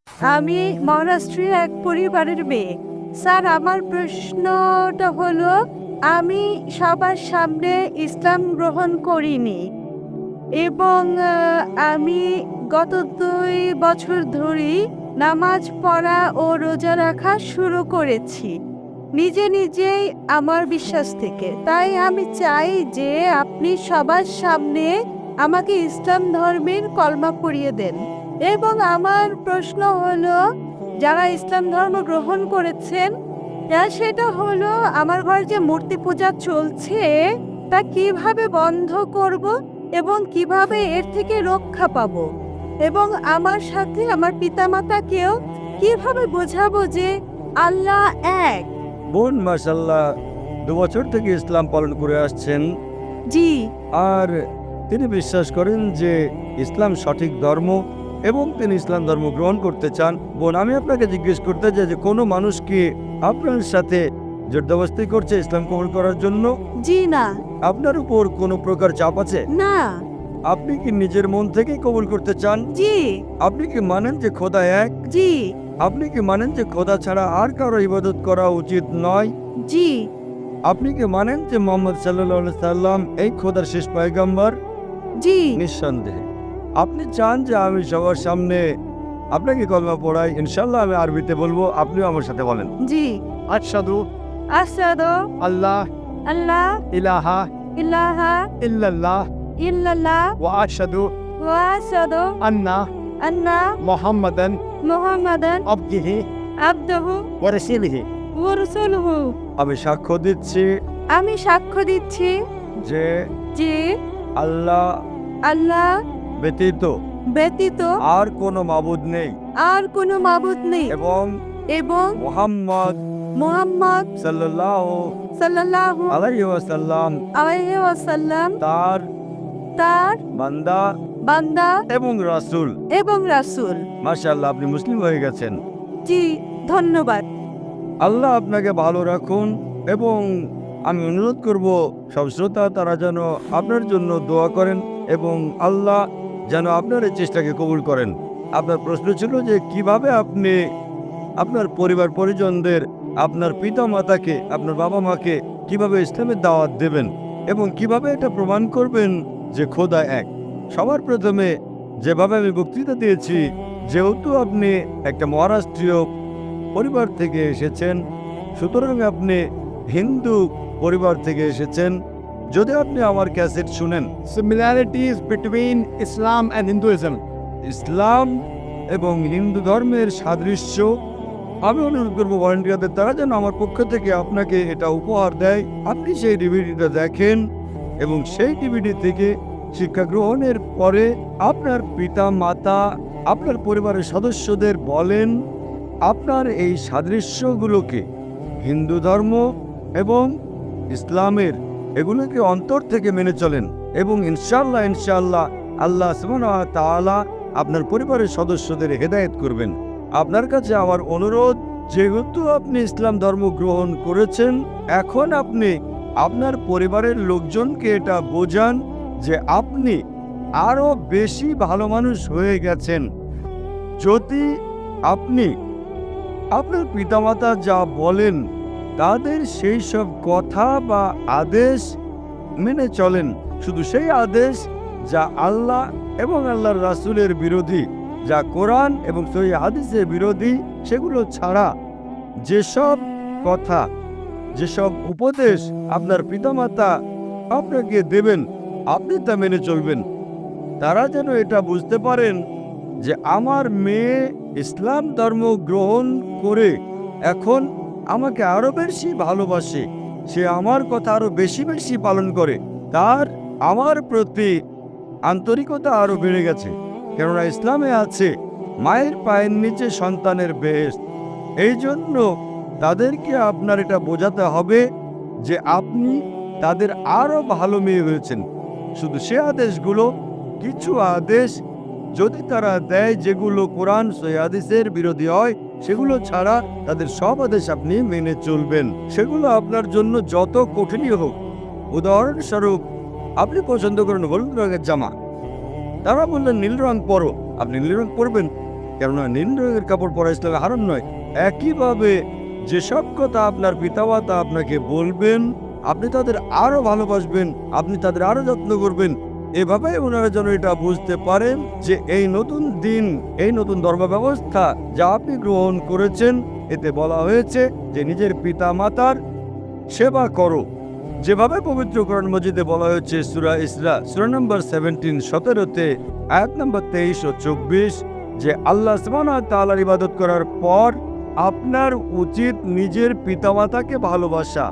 আমি মহারাষ্ট্রের এক পরিবারের মেয়ে। স্যার, আমার প্রশ্নটা হলো, আমি সবার সামনে ইসলাম গ্রহণ করিনি এবং আমি গত 2 বছর ধরেই নামাজ পড়া ও রোজা রাখা শুরু করেছি নিজে নিজেই আমার বিশ্বাস থেকে। তাই আমি চাই যে আপনি সবার সামনে আমাকে ইসলাম ধর্মের কলমা পড়িয়ে দেন। এবং আমার প্রশ্ন হলো, যারা ইসলাম ধর্ম গ্রহণ করেছেন, সেটা হলো, আমার ঘরে যে মূর্তি পূজা চলছে তা কিভাবে বন্ধ করব এবং কিভাবে এর থেকে রক্ষা পাবো, এবং আমার সাথে আমার পিতামাতাকেও কিভাবে বোঝাবো যে আল্লাহ এক। বোন মাশাল্লাহ 2 বছর থেকে ইসলাম পালন করে আসছেন, জি। আর তিনি বিশ্বাস করেন যে ইসলাম সঠিক ধর্ম এবং তিনি ইসলাম ধর্ম গ্রহণ করতে চান। বোন, আমি আপনাকে জিজ্ঞেস করতে চাই যে কোনো মানুষ কি আপনার সাথে জোরদস্তি করছে ইসলাম কবুল করার জন্য? জি না। আপনার উপর কোনো প্রকার চাপ আছে? না। আপনি কি নিজের মন থেকেই কবুল করতে চান? জি। আপনি কি মানেন যে খোদা এক? জি। আপনি কি মানেন যে খোদা ছাড়া আর কারো ইবাদত করা উচিত নয়? জি। আপনি কি মানেন যে মোহাম্মদ সাল্লাল্লাহু আলাইহি সাল্লাম এই খোদার শেষ পয়গম্বর? জি। নিঃসন্দেহে। আপনি চান যে আমি সবার সামনে আপনাকে কলমা পড়াই? ইনশাআল্লাহ আমি আরবিতে বলবো, আপনিও আমার সাথে বলেন। জি। আশহাদু আশহাদু আল্লাহ আল্লাহ ইলাহা ইলাহা ইল্লাল্লাহ ইল্লাল্লাহ ওয়া আশহাদু ওয়া আশহাদু আন্না আন্না মুহাম্মাদান মুহাম্মাদান আবদিহি আবদুহু ওয়া রাসূলিহি। ওয়া রাসূলুহু। আমি সাক্ষ্য দিচ্ছি আমি সাক্ষ্য দিচ্ছি যে যে আল্লাহ আল্লাহ ব্যতীত ব্যতীত আর কোনো মাবুদ নেই আর কোনো মাবুদ নেই এবং এবং মুহাম্মদ মুহাম্মদ সাল্লাল্লাহু সাল্লাল্লাহু আলাইহি ওয়াসাল্লাম আলাইহি ওয়াসাল্লাম তার তার বান্দা বান্দা এবং রাসূল। এবং রাসূল। মাশাআল্লাহ, আপনি মুসলিম হয়ে গেছেন। জি, ধন্যবাদ। আল্লাহ আপনাকে ভালো রাখুন এবং আমি অনুরোধ করব সব শ্রোতা তারা যেন আপনার জন্য দোয়া করেন এবং আল্লাহ যেন আপনার এই চেষ্টাকে কবুল করেন। আপনার প্রশ্ন ছিল যে কিভাবে আপনি আপনার পরিবার পরিজনদের, আপনার পিতা মাতাকে, আপনার বাবা মাকে কিভাবে ইসলামের দাওয়াত দেবেন এবং কিভাবে এটা প্রমাণ করবেন যে খোদা এক। সবার প্রথমে যেভাবে আমি বক্তৃতা দিয়েছি, যেহেতু আপনি একটা মহারাষ্ট্রীয় পরিবার থেকে এসেছেন, সুতরাং আপনি হিন্দু পরিবার থেকে এসেছেন। যদি আপনি আমার ক্যাসেট শুনেন, Similarities between Islam and Hinduism. ইসলাম এবং হিন্দু ধর্মের সাদৃশ্য, আমি অনুরোধ করবো ভলেন্টিয়ারদের তারা যেন আমার পক্ষ থেকে আপনাকে এটা উপহার দেয়। আপনি সেই ডিভিডিটা দেখেন এবং সেই ডিভিডি থেকে শিক্ষা গ্রহণের পরে আপনার পিতা মাতা, আপনার পরিবারের সদস্যদের বলেন আপনার এই সাদৃশ্যগুলোকে, হিন্দু ধর্ম এবং ইসলামের, এগুলোকে অন্তর থেকে মেনে চলেন এবং ইনশাআল্লাহ ইনশাআল্লাহ আল্লাহ সুবহানাহু ওয়া তাআলা আপনার পরিবারের সদস্যদের হেদায়েত করবেন। আপনার কাছে আমার অনুরোধ, যেহেতু আপনি ইসলাম ধর্ম গ্রহণ করেছেন, এখন আপনি আপনার পরিবারের লোকজনকে এটা বোঝান যে আপনি আরো বেশি ভালো মানুষ হয়ে গেছেন যদি আপনি আপনার পিতামাতা যা বলেন তাদের সেই সব কথা বা আদেশ মেনে চলেন, শুধু সেই আদেশ যা আল্লাহ এবং আল্লাহর রাসূলের বিরোধী, যা কোরআন এবং সহিহ হাদিসের বিরোধী, সেগুলো ছাড়া যেসব কথা, যেসব উপদেশ আপনার পিতামাতা আপনাকে দেবেন, আপনি তা মেনে চলবেন। তারা যেন এটা বুঝতে পারেন যে আমার মেয়ে ইসলাম ধর্ম গ্রহণ করে এখন আমাকে আরো বেশি ভালোবাসে, সে আমার কথা আরো বেশি বেশি পালন করে, তার আমার প্রতি আন্তরিকতা আরো বেড়ে গেছে। কেননা ইসলামে আছে মায়ের পায়ের নিচে সন্তানের বেহেশত। এই জন্য তাদেরকে আপনার এটা বোঝাতে হবে যে আপনি তাদের আরো ভালো মেয়ে হয়েছেন। শুধু সে আদেশগুলো, কিছু আদেশ যদি তারা দেয় যেগুলো কোরআন সহিহ হাদিসের বিরোধী হয়, সেগুলো ছাড়া তাদের সব আদেশ আপনি মেনে চলবেন। সেগুলো আপনার জন্য যত কঠিনই হোক। উদাহরণস্বরূপ, আপনি পছন্দ করেন হলুদ রঙের জামা, তারা বললেন নীল রং পরো, আপনি নীল রং পরবেন। কেননা নীল রঙের কাপড় পরা ইসলামে হারাম নয়। একইভাবে যেসব কথা আপনার পিতামাতা আপনাকে বলবেন, আপনি তাদের আরো ভালোবাসবেন, আপনি তাদের আরো যত্ন করবেন। এভাবে ওনারা যেন এটা বুঝতে পারেন যে এই নতুন দিন, এই নতুন ধর্ম ব্যবস্থা যা আপনি গ্রহণ করেছেন, এতে বলা হয়েছে যে নিজের পিতা মাতার সেবা করো। যেভাবে পবিত্র কোরআন মজিদে বলা হয়েছে সূরা ইসরা সূরা নম্বর 17 17-তে আয়াত নম্বর 23 ও 24, যে আল্লাহ সুবহানাহু ওয়া তাআলার ইবাদত করার পর আপনার উচিত নিজের পিতামাতাকে ভালোবাসা,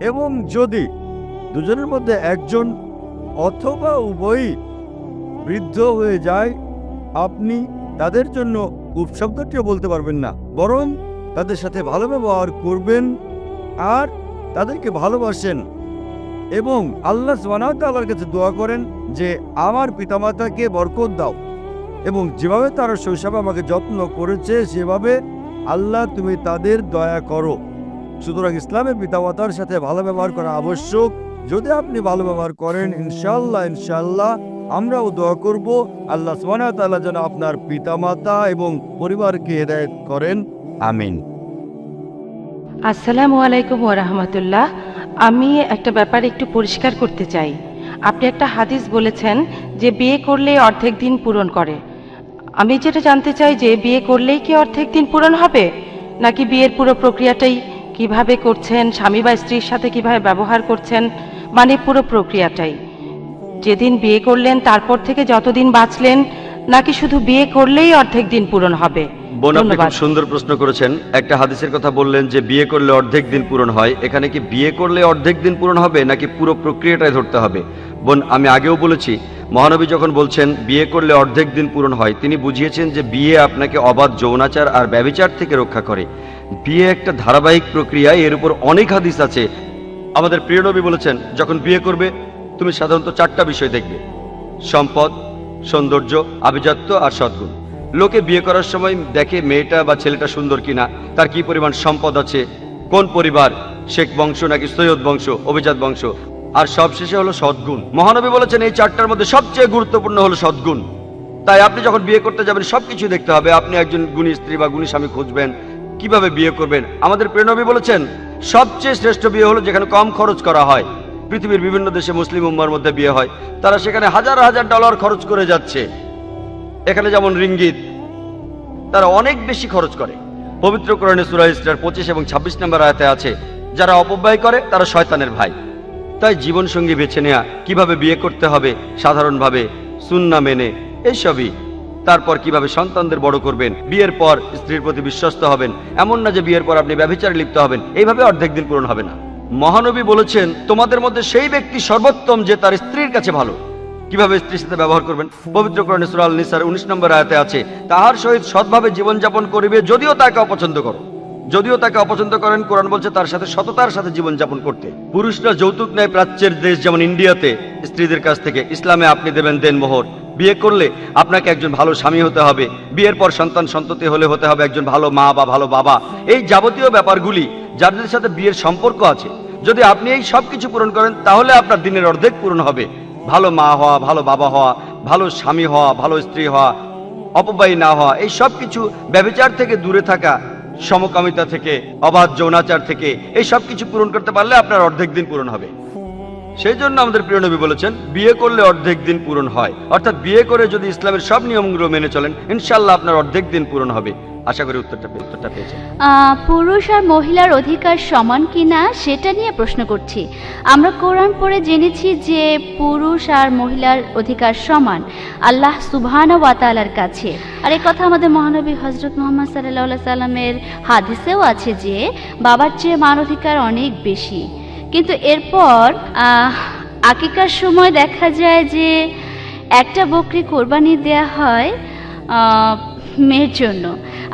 এবং যদি দুজনের মধ্যে একজন অথবা উভয়ই বৃদ্ধ হয়ে যায়, আপনি তাদের জন্য উফ শব্দটিও বলতে পারবেন না, বরং তাদের সাথে ভালো ব্যবহার করবেন আর তাদেরকে ভালোবাসেন এবং আল্লাহ সুবহানাহু ওয়া তাআলার কাছে দোয়া করেন যে আমার পিতামাতাকে বরকত দাও, এবং যেভাবে তারা শৈশবে আমাকে যত্ন করেছে সেভাবে আল্লাহ তুমি তাদের দয়া করো। সুতরাং ইসলামে পিতামাতার সাথে ভালো ব্যবহার করা আবশ্যক। যদি আপনি ভালো ব্যবহার করেন, ইনশাআল্লাহ আমরাও দোয়া করব আল্লাহ সুবহানাহু ওয়া তাআলা যেন আপনার পিতামাতা এবং পরিবারকে হেদায়েত করেন। আমিন। আসসালামু আলাইকুম ওয়া রাহমাতুল্লাহ। আমি একটা ব্যাপার একটু পরিষ্কার করতে চাই। আপনি একটা হাদিস বলেছেন যে বিয়ে করলে অর্ধেক দিন পূরণ করে। আমি যেটা জানতে চাই যে বিয়ে করলেই কি অর্ধেক দিন পূরণ হবে, নাকি বিয়ের পুরো প্রক্রিয়াটাই কিভাবে করছেন, স্বামী বা স্ত্রীর সাথে কিভাবে ব্যবহার করছেন, মানে পুরো প্রক্রিয়াটাই, যেদিন বিয়ে করলেন তারপর থেকে যতদিন বাঁচলেন, নাকি শুধু বিয়ে করলেই অর্ধেক দিন পূরণ হবে? বোন, আপনি খুব সুন্দর প্রশ্ন করেছেন। একটা হাদিসের কথা বললেন যে বিয়ে করলে অর্ধেক দিন পূরণ হয়। এখানে কি বিয়ে করলে অর্ধেক দিন পূরণ হবে নাকি পুরো প্রক্রিয়াটাই ধরতে হবে? বোন, আমি আগেও বলেছি, মহানবী যখন বলছেন বিয়ে করলে অর্ধেক দিন পূরণ হয়, তিনি বুঝিয়েছেন যে বিয়ে আপনাকে অবাধ যৌনাচার আর ব্যভিচার থেকে রক্ষা করে। বিয়ে একটা ধারাবাহিক প্রক্রিয়া, এর উপর অনেক হাদিস আছে। আমাদের প্রিয় নবী বলেছেন যখন বিয়ে করবে তুমি সাধারণত 4টা বিষয় দেখবে: সম্পদ, সৌন্দর্য, আভিজাত্য আর সদ্গুণ। লোকে বিয়ে করার সময় দেখে মেয়েটা বা ছেলেটা সুন্দর কিনা, তার কি পরিমাণ সম্পদ আছে, কোন পরিবার, শেখ বংশ নাকি সৈয়দ বংশ, অভিজাত বংশ, আর সবশেষে হলো সদ্গুণ। মহানবী বলেছেন এই 4টার মধ্যে সবচেয়ে গুরুত্বপূর্ণ হলো সদ্গুণ। তাই আপনি যখন বিয়ে করতে যাবেন সবকিছু দেখতে হবে। আপনি একজন গুণী স্ত্রী বা গুণী স্বামী খুঁজবেন, কিভাবে বিয়ে করবেন। আমাদের প্রিয় নবী বলেছেন সবচেয়ে শ্রেষ্ঠ বিয়ে হলো যেখানে কম খরচ করা হয়। পৃথিবীর বিভিন্ন দেশে মুসলিম উম্মার মধ্যে বিয়ে হয়, তারা সেখানে হাজার হাজার ডলার খরচ করে যাচ্ছে। এখানে যেমন রিঙ্গিত, তারা অনেক বেশি খরচ করে। পবিত্র কোরআনে সূরা ইসরার 25 এবং 26 নম্বর আয়াতে আছে, যারা অপব্যয় করে তারা শয়তানের ভাই। তাই জীবনসঙ্গী বেছে নেওয়া, কিভাবে বিয়ে করতে হবে সাধারণভাবে, সুন্নাহ মেনে, এইসবই। তারপর কিভাবে সন্তানদের বড় করবেন, বিয়ের পর স্ত্রীর প্রতি বিশ্বস্ত হবেন, এমন না যে বিয়ের পর আপনি ব্যভিচারে লিপ্ত হবেন, এইভাবে অর্ধেক দিন পূরণ হবে না। মহানবী বলেছেন তোমাদের মধ্যে সেই ব্যক্তি সর্বোত্তম যে তার স্ত্রীর কাছে ভালো। কিভাবে স্ত্রীর সাথে ব্যবহার করবেন, পবিত্র কোরআনে সূরা আন-নিসার 19 নম্বর আয়াতে আছে, তাহার সহিত সৎভাবে জীবনযাপন করিবে যদিও তাকে অপছন্দ করো। যদিও তাকে অপছন্দ করেন, কোরআন বলছে তার সাথে সততার সাথে জীবনযাপন করতে। পুরুষরা যৌতুক নেয় প্রাচ্যের দেশ যেমন ইন্ডিয়াতে স্ত্রীদের কাছ থেকে, ইসলামে আপনি দেবেন দেনমোহর। বিয়ে করলে আপনাকে একজন ভালো স্বামী হতে হবে, বিয়ের পর সন্তান সন্ততি হলে হতে হবে একজন ভালো মা বা ভালো বাবা। এই যাবতীয় ব্যাপারগুলি যাদের সাথে বিয়ের সম্পর্ক আছে, যদি আপনি এই সব কিছু পূরণ করেন তাহলে আপনার দিনের অর্ধেক পূরণ হবে। ভালো মা হওয়া, ভালো বাবা হওয়া, ভালো স্বামী হওয়া, ভালো স্ত্রী হওয়া, অপব্যয়ী না হওয়া, এই সব কিছু, ব্যভিচার থেকে দূরে থাকা, সমকামিতা থেকে, অবাধ যৌনাচার থেকে, এই সব কিছু পূরণ করতে পারলে আপনার অর্ধেক দিন পূরণ হবে। সেই জন্য আমাদের প্রিয় নবী বলেছেন বিয়ে করলে অর্ধেক দিন পূরণ হয়। অর্থাৎ বিয়ে করে যদি ইসলামের সব নিয়মগুলো মেনে চলেন, ইনশাআল্লাহ আপনার অর্ধেক দিন পূরণ হবে। আশা করি উত্তরটা পেয়েছেন। পুরুষ আর মহিলার অধিকার সমান কিনা সেটা নিয়ে প্রশ্ন করছি। আমরা কোরআন পড়ে জেনেছি যে পুরুষ আর মহিলার অধিকার সমান আল্লাহ সুবহানাহু ওয়া তাআলার কাছে। আর এই কথা আমাদের মহানবী হযরত মুহাম্মদ সাল্লাল্লাহু আলাইহি সাল্লামের হাদিসেও আছে যে বাবার চেয়ে মার অধিকার অনেক বেশি। কিন্তু এরপর আকিকার সময় দেখা যায় যে একটা বকরি কোরবানি দেয়া হয় মেয়ের জন্য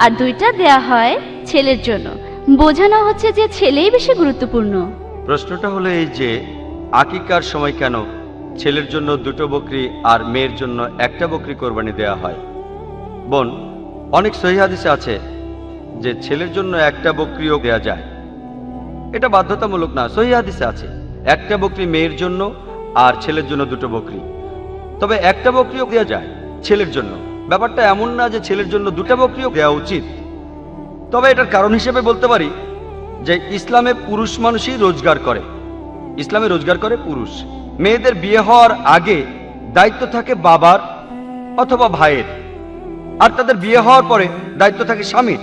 আর 2টা দেয়া হয় ছেলের জন্য। বোঝানো হচ্ছে যে ছেলেই বেশি গুরুত্বপূর্ণ। প্রশ্নটা হলো এই যে আকিকার সময় কেন ছেলের জন্য 2টো বকরি আর মেয়ের জন্য 1টা বকরি কোরবানি দেয়া হয়? বোন, অনেক সহিহ হাদিসে আছে যে ছেলের জন্য 1টা বকরিও দেয়া যায়, এটা বাধ্যতামূলক না। সহিহ হাদিসে আছে 1টা বকরি মেয়ের জন্য আর ছেলের জন্য 2টো বকরি। তবে 1টা বকরিও দেওয়া যায় ছেলের জন্য, ব্যাপারটা এমন না যে ছেলের জন্য দুটো বকরিও দেওয়া উচিত। তবে এটার কারণ হিসেবে বলতে পারি যে ইসলামে পুরুষ মানুষই রোজগার করে, ইসলামে রোজগার করে পুরুষ। মেয়েদের বিয়ে হওয়ার আগে দায়িত্ব থাকে বাবার অথবা ভাইয়ের, আর তাদের বিয়ে হওয়ার পরে দায়িত্ব থাকে স্বামীর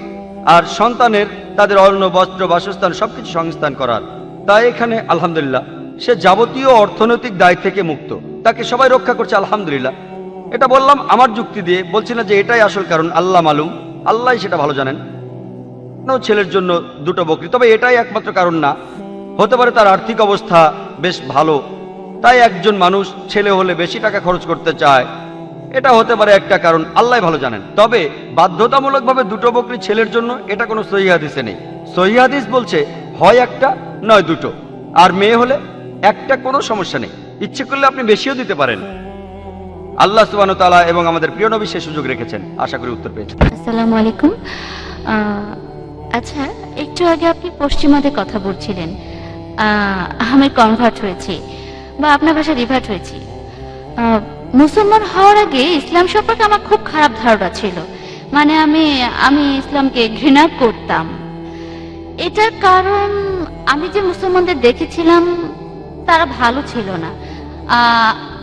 আর সন্তানের, তাদের অন্ন বস্ত্র বাসস্থান সবকিছু সংস্থান করার। তাই এখানে আলহামদুলিল্লাহ সে যাবতীয় অর্থনৈতিক দায় থেকে মুক্ত, তাকে সবাই রক্ষা করছে আলহামদুলিল্লাহ। এটা বললাম আমার যুক্তি দিয়ে, বলছি না যে এটাই আসল কারণ, আল্লাহ মালুম, আল্লাহ সেটা ভালো জানেন। ছেলের জন্য দুটো বকরি, তবে এটাই একমাত্র কারণ না। হতে পারে তার আর্থিক অবস্থা বেশ ভালো, তাই একজন মানুষ ছেলে হলে বেশি টাকা খরচ করতে চায়, এটা হতে পারে একটা কারণ, আল্লাহ ভালো জানেন। তবে বাধ্যতামূলকভাবে দুটো বকরি ছেলের জন্য এটা কোনো সহিহ হাদিসে নেই। সহিহ হাদিস বলছে হয় একটা নয় দুটো, আর মেয়ে হলে একটা, কোনো সমস্যা নেই, ইচ্ছে করলে আপনি বেশিও দিতে পারেন। আল্লাহ সুবহানাহু ওয়া তাআলা এবং আমাদের প্রিয় নবী সে সুযোগ রেখেছেন। আশা করি উত্তর পেয়েছেন। আসসালামু আলাইকুম। আচ্ছা, একটু আগে আপনি পশ্চিমাদের কথা বলছিলেন। আমি কনভার্ট হয়েছি বা আপনার ভাষায় রিভার্ট হয়েছি। মুসলমান হওয়ার আগে ইসলাম সম্পর্কে আমার খুব খারাপ ধারণা ছিল, মানে আমি ইসলামকে ঘৃণা করতাম। এটার কারণ আমি যে মুসলমানদের দেখেছিলাম তারা ভালো ছিল না।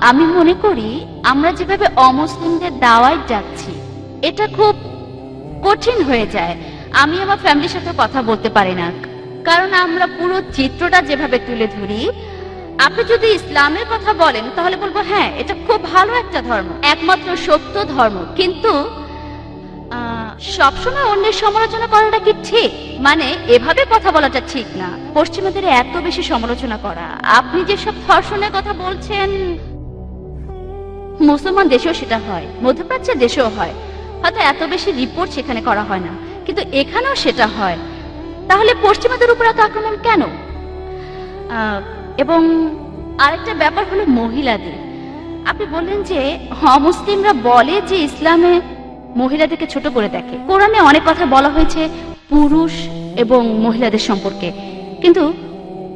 আমি মনে করি আমরা যেভাবে অমুসলিমদের দাওয়ায় যাচ্ছি এটা খুব কঠিন হয়ে যায়। আমি আমার ফ্যামিলির সাথে কথা বলতে পারি না, কারণ আমরা পুরো চিত্রটা যেভাবে তুলে ধরি। আপনি যদি ইসলামের কথা বলেন তাহলে বলবো হ্যাঁ এটা খুব ভালো একটা ধর্ম, একমাত্র সত্য ধর্ম, কিন্তু সবসময় অন্যের সমালোচনা করাটা কি ঠিক? মানে এভাবে কথা বলাটা ঠিক না। পশ্চিমাদের এত বেশি সমালোচনা করা, আপনি যেসব ধর্ষণের কথা বলছেন মুসলমান দেশেও সেটা হয়, মধ্যপ্রাচ্যের দেশেও হয়, হয়তো এত বেশি রিপোর্ট সেখানে করা হয় না, কিন্তু এখানেও সেটা হয়। তাহলে পশ্চিমাদের উপর এত আক্রমণ কেন? এবং আরেকটা ব্যাপার হলো মহিলাদের। আপনি বললেন যে অমুসলিমরা বলে যে ইসলামে মহিলাদেরকে ছোট করে দেখে। কোরআনে অনেক কথা বলা হয়েছে পুরুষ এবং মহিলাদের সম্পর্কে, কিন্তু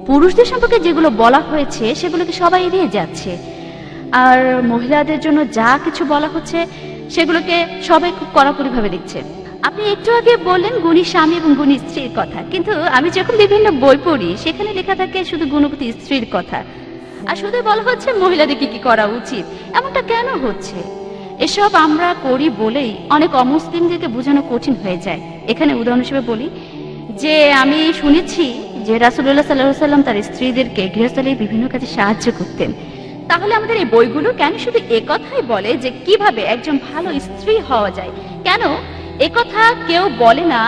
পুরুষদের সম্পর্কে যেগুলো বলা হয়েছে সেগুলোকে সবাই এড়িয়ে যাচ্ছে, আর মহিলাদের জন্য যা কিছু বলা হচ্ছে সেগুলোকে সবাই খুব কড়াকড়িভাবে দেখছে। আপনি একটু আগে বললেন গুণী স্বামী এবং গুণী স্ত্রীর কথা, কিন্তু আমি যখন বিভিন্ন বই পড়ি সেখানে লেখা থাকে শুধু গুণবতী স্ত্রীর কথা, আর শুধু বলা হচ্ছে মহিলাদেরকে কি করা উচিত। এমনটা কেন হচ্ছে? এসব আমরা করি বলেই অনেক অমুসলিমদেরকে বোঝানো কঠিন হয়ে যায়। এখানে উদাহরণ হিসেবে বলি যে আমি শুনেছি যে রাসূলুল্লাহ সাল্লাল্লাহু আলাইহি ওয়াসাল্লাম তার স্ত্রীদেরকে গৃহস্থালির বিভিন্ন কাজে সাহায্য করতেন। তাহলে আমাদের এই বইগুলো কেন শুধু একথাই বলে যে কিভাবে একজন ভালো স্ত্রী হওয়া যায়? কেন একথা কেউ বলে না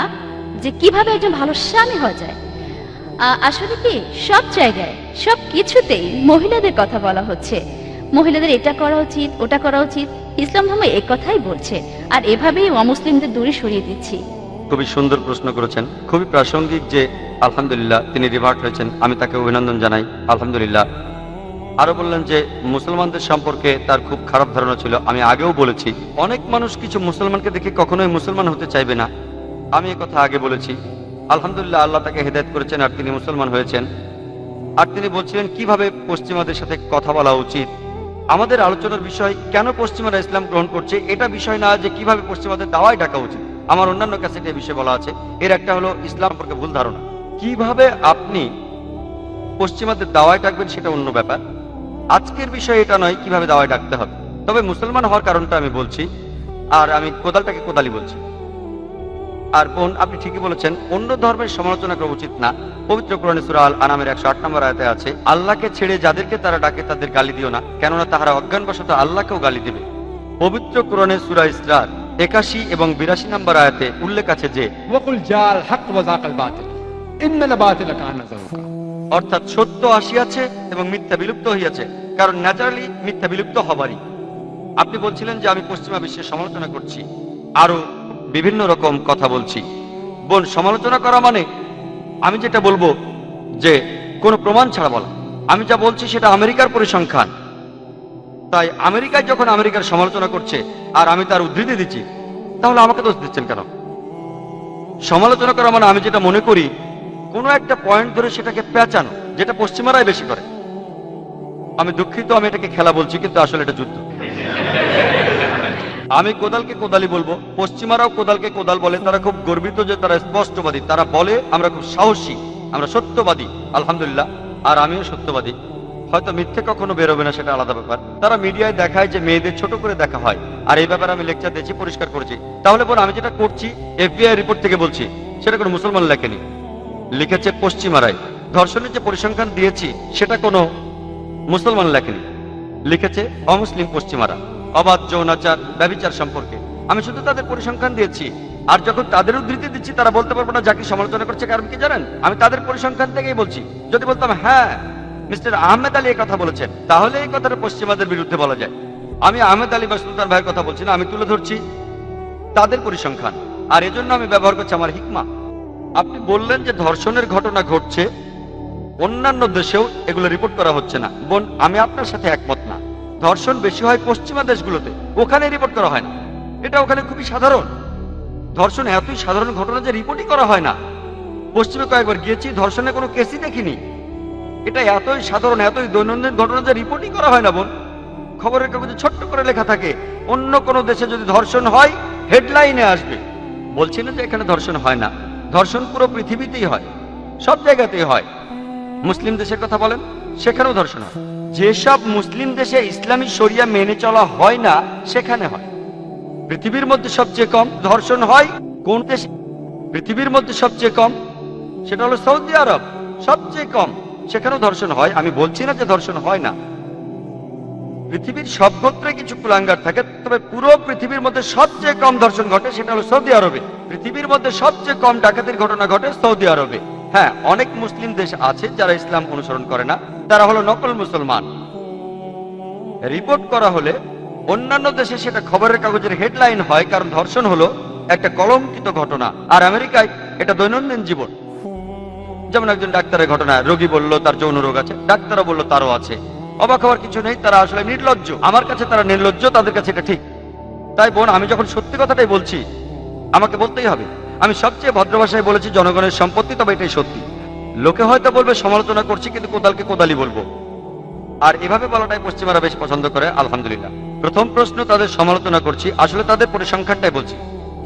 যে কিভাবে একজন ভালো স্বামী হওয়া যায়? আসলে কি সব জায়গায় সব কিছুতেই মহিলাদের কথা বলা হচ্ছে, মহিলাদের এটা করা উচিত ওটা করা উচিত। ইসলাম ধর্ম একথাই বলছে, আর এভাবেই অমুসলিমদের দূরে সরিয়ে দিচ্ছি। খুবই সুন্দর প্রশ্ন করেছেন, খুবই প্রাসঙ্গিক যে আলহামদুলিল্লাহ তিনি রিভার্ট হয়েছেন, আমি তাকে অভিনন্দন জানাই আলহামদুলিল্লাহ। আরো বললেন যে মুসলমানদের সম্পর্কে তার খুব খারাপ ধারণা ছিল। আমি আগেও বলেছি অনেক মানুষ কিছু মুসলমানকে দেখে কখনোই মুসলমান হতে চাইবে না, আমি কথা আগে বলেছি। আলহামদুলিল্লাহ আল্লাহ তাকে হেদায়েত করেছেন আর তিনি মুসলমান হয়েছেন। আর তিনি বলছিলেন কিভাবে পশ্চিমাদের সাথে কথা বলা উচিত। আমাদের আলোচনার বিষয় কেন পশ্চিমারা ইসলাম গ্রহণ করছে, এটা বিষয় না যে কিভাবে পশ্চিমাদের দাওয়ায় ডাকা উচিত। আমার অন্যান্য ক্যাসেটে এই বিষয়ে বলা আছে। এর একটা হলো ইসলাম সম্পর্কে ভুল ধারণা। কিভাবে আপনি পশ্চিমাদের দাওয়ায় ডাকবেন সেটা অন্য ব্যাপার, আজকের বিষয় এটা নয় কিভাবে দাওয়ায় ডাকতে হবে। তবে মুসলমান হওয়ার কারণটা আমি বলছি, আর আমি কোদালটাকে কোদালি বলছি। আর বোন, আপনি ঠিকই বলেছেন, অন্য ধর্মের সমালোচনা করা উচিত না। পবিত্র কোরআনে সূরা আল আনামের 108 নম্বর আয়াতে আছে, আল্লাহকে ছেড়ে যাদেরকে তারা ডাকে তাদের গালি দিও না, কেননা তাহারা অজ্ঞানবশত আল্লাহকেও গালি দিবে। পবিত্র কোরআনে সূরা ইসরার 81 এবং 82 নম্বর আয়াতে উল্লেখ আছে যে وقل جاء الحق وزهق الباطل إن الباطل كان زهوقا, অর্থাৎ সত্য আসিয়াছে এবং মিথ্যা বিলুপ্ত হইয়াছে, কারণ ন্যাচারালি মিথ্যা বিলুপ্ত হবারই। আপনি বলছিলেন যে আমি পশ্চিমা বিশ্বের সমালোচনা করছি, আরো বিভিন্ন রকম কথা বলছি। বোন, সমালোচনা করা মানে আমি যেটা বলবো যে কোনো প্রমাণ ছাড়া বলা। আমি যা বলছি সেটা আমেরিকার পরিসংখ্যান, তাই আমেরিকায় যখন আমেরিকার সমালোচনা করছে আর আমি তার উদ্ধৃতি দিচ্ছি, তাহলে আমাকে দোষ দিচ্ছেন কেন? সমালোচনা করা মানে আমি যেটা মনে করি কোনো একটা পয়েন্ট ধরে সেটাকে পেঁচানো, যেটা পশ্চিমারাই বেশি করে। আমি দুঃখিত, আমি এটাকে খেলা বলছি, কিন্তু আসলে এটা যুদ্ধ। আমি কোদালকে কোদালি বলবো, পশ্চিমারাও কোদালকে কোদাল বলে। তারা খুব গর্বিত যে তারা স্পষ্টবাদী। তারা বলে আমরা খুব সাহসী, আমরা সত্যবাদী। আলহামদুলিল্লাহ, আর আমিও সত্যবাদী। হয়তো মিথ্যে কখনো বেরোবে না, সেটা আলাদা ব্যাপার। তারা মিডিয়ায় দেখায় যে মেয়েদের ছোট করে দেখা হয়, আর এই ব্যাপারে আমি লেকচার দিয়েছি, পরিষ্কার করেছি। তাহলে বোন, আমি যেটা করছি FBI রিপোর্ট থেকে বলছি, সেটা কোনো মুসলমান লেখেনি, লিখেছে পশ্চিমারাই। ধর্ষণের যে পরিসংখ্যান দিয়েছি সেটা কোনো মুসলমান লেখেনি, লিখেছে অমুসলিম পশ্চিমারা, অবাধ যৌনাচার, ব্যভিচার সম্পর্কে। আমি শুধু তাদের পরিসংখ্যান দিয়েছি। আর যখন তাদের উদ্ধৃতি দিচ্ছি, তারা বলতে পারবো না যাকে সমালোচনা করছে। কারণ কি জানেন, আমি তাদের পরিসংখ্যান থেকেই বলছি। যদি বলতাম হ্যাঁ মিস্টার আহমেদ আলী এই কথা বলেছেন, তাহলে এই কথাটা পশ্চিমাদের বিরুদ্ধে বলা যায়। আমি আহমেদ আলী বা সুলতান ভাইয়ের কথা বলছি না, আমি তুলে ধরছি তাদের পরিসংখ্যান। আর এজন্য আমি ব্যবহার করছি আমার হিকমা। আপনি বললেন যে ধর্ষণের ঘটনা ঘটছে, অন্যান্য দেশেও এগুলো রিপোর্ট করা হচ্ছে না। বোন, আমি আপনার সাথে একমত না। ধর্ষণ বেশি হয় পশ্চিমা দেশগুলোতে, ওখানে রিপোর্ট করা হয় না। এটা ওখানে খুবই সাধারণ। ধর্ষণ এতই সাধারণ ঘটনা যে রিপোর্টই করা হয় না। পশ্চিমে কয়েকবার গিয়েছি, ধর্ষণের কোনো কেসই দেখিনি। এটা এতই সাধারণ, এতই দৈনন্দিন ঘটনা যে রিপোর্টই করা হয় না। বোন, খবরের কাগজে ছোট্ট করে লেখা থাকে, অন্য কোনো দেশে যদি ধর্ষণ হয় হেডলাইনে আসবে। বলছি না যে এখানে ধর্ষণ হয় না, ধর্ষণ পুরো পৃথিবীতেই হয়, সব জায়গাতেই হয়। মুসলিম দেশের কথা বলেন, সেখানেও ধর্ষণ হয়। যেসব মুসলিম দেশে ইসলামী শরিয়া মেনে চলা হয় না, সেখানে হয়। পৃথিবীর মধ্যে সবচেয়ে কম ধর্ষণ হয় কোন দেশে? পৃথিবীর মধ্যে সবচেয়ে কম, সেটা হলো সৌদি আরব। সবচেয়ে কম, সেখানেও ধর্ষণ হয়। আমি বলছি না যে ধর্ষণ হয় না। পৃথিবীর সব গোত্রে কিছু কুলাঙ্গার থাকে, তবে পুরো পৃথিবীর মধ্যে সবচেয়ে কম ধর্ষণ ঘটে, সেটা হলো সৌদি আরবে। পৃথিবীর মধ্যে সবচেয়ে কম ডাকাতির ঘটনা ঘটে সৌদি আরবে। হ্যাঁ, অনেক মুসলিম দেশ আছে যারা ইসলাম অনুসরণ করে না, তারা হলো নকল মুসলমান। রিপোর্ট করা হলে অন্যান্য দেশে সেটা খবরের কাগজের হেডলাইন হয়, কারণ ধর্ষণ হলো একটা কলঙ্কিত ঘটনা। আর আমেরিকায় এটা দৈনন্দিন জীবন। যেমন একজন ডাক্তারের ঘটনা, রোগী বলল তার যৌন রোগ আছে, ডাক্তারও বলল তারও আছে। অবাক হওয়ার কিছু নেই, তারা আসলে নির্লজ্জ। আমার কাছে তারা নির্লজ্জ, তাদের কাছে এটা ঠিক। তাই বোন, আমি যখন সত্যি কথাটাই বলছি, আমাকে বলতেই হবে। আমি সবচেয়ে ভদ্র ভাষায় বলেছি জনগণের সম্পত্তি, তবে এটাই সত্যি। লোকে হয়তো বলবে সমালোচনা করছি, কিন্তু কোদালকে কোদালি বলবো। আর এভাবে বলাটাই পশ্চিমারা বেশ পছন্দ করে, আলহামদুলিল্লাহ। প্রথম প্রশ্ন, তাদের সমালোচনা করছি, আসলে তাদের পরিসংখ্যানটাই বলছি।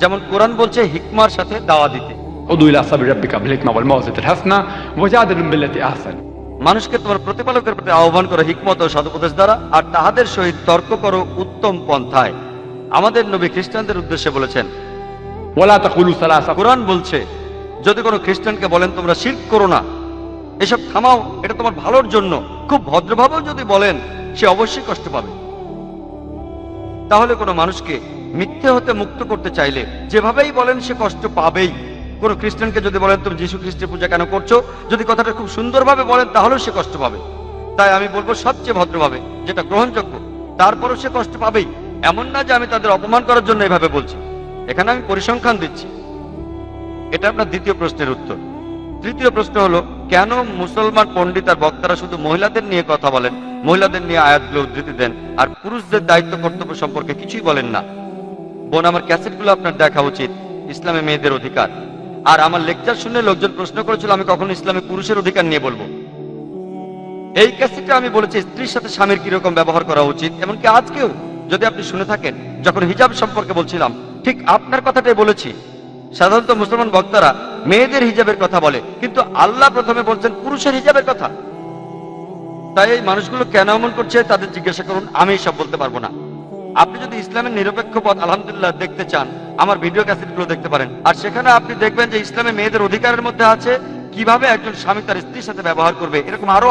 যেমন কোরআন বলছে হিকমার সাথে দাওয়া দিতে। ادعو الى سبيل ربك بالحكمه والموعظه الحسنه وجادلهم بالتي احسن। মানুষকে তোমার প্রতিপালকের প্রতি আহ্বান করো হিকমত ও সদুপদেশ দ্বারা, আর তাহাদের সহিত তর্ক করো উত্তম পন্থায়। আমাদের নবী খ্রিস্টানদের উদ্দেশ্যে বলেছেন, ولا تقولوا ثلاثه। কোরআন বলছে যদি কোনো খ্রিস্টানকে বলেন তোমরা শিরক করো না, এসব থামাও, এটা তোমার ভালোর জন্য, খুব ভদ্রভাবেও যদি বলেন, সে অবশ্যই কষ্ট পাবে। তাহলে কোনো মানুষকে মিথ্যে হতে মুক্ত করতে চাইলে যেভাবেই বলেন সে কষ্ট পাবেই। কোনো খ্রিস্টানকে যদি বলেন তুমি যীশু খ্রিস্টের পূজা কেন করছো, যদি কথাটা খুব সুন্দরভাবে বলেন তাহলেও সে কষ্ট পাবে। তাই আমি বলবো সবচেয়ে ভদ্রভাবে, যেটা গ্রহণযোগ্য, তারপরও সে কষ্ট পাবেই। এমন না যে আমি তাদের অপমান করার জন্য এভাবে বলছি। এখানে আমি পরিসংখ্যান দিচ্ছি। এটা আপনার দ্বিতীয় প্রশ্নের উত্তর। তৃতীয় প্রশ্ন হলো, কেন মুসলমান পণ্ডিত আর বক্তারা শুধু মহিলাদের নিয়ে কথা বলেন, মহিলাদের নিয়ে আয়াতগুলো উদ্ধৃতি দেন, আর পুরুষদের দায়িত্ব কর্তব্য সম্পর্কে কিছুই বলেন না? বোন, আমার ক্যাসেটগুলো আপনার দেখা উচিত, ইসলামে মেয়েদের অধিকার। আর আমার লেকচার শুনে লোকজন প্রশ্ন করেছিল আমি কখন ইসলামে পুরুষের অধিকার নিয়ে বলবো। এই ক্যাসেটে আমি বলেছি স্ত্রীর সাথে স্বামীর কিরকম ব্যবহার করা উচিত। এমনকি আজকেও যদি আপনি শুনে থাকেন, যখন হিজাব সম্পর্কে বলছিলাম, ঠিক আপনার কথাটাই বলেছি। সাধারণত মুসলমান বক্তারা মেয়েদের হিজাবের কথা বলে, কিন্তু আল্লাহ প্রথমে বলছেন পুরুষের হিজাবের কথা। তাই এই মানুষগুলো কেন এমন করছে তাদের জিজ্ঞাসা করুন, আমি সব বলতে পারবো না। আপনি যদি ইসলামের নিরপেক্ষ পথ আলহামদুলিল্লাহ দেখতে চান, আমার ভিডিও ক্যাসেটগুলো দেখতে পারেন। আর সেখানে আপনি দেখবেন যে ইসলামে মেয়েদের অধিকারের মধ্যে আছে কিভাবে একজন স্বামী তার স্ত্রীর সাথে ব্যবহার করবে। এরকম আরো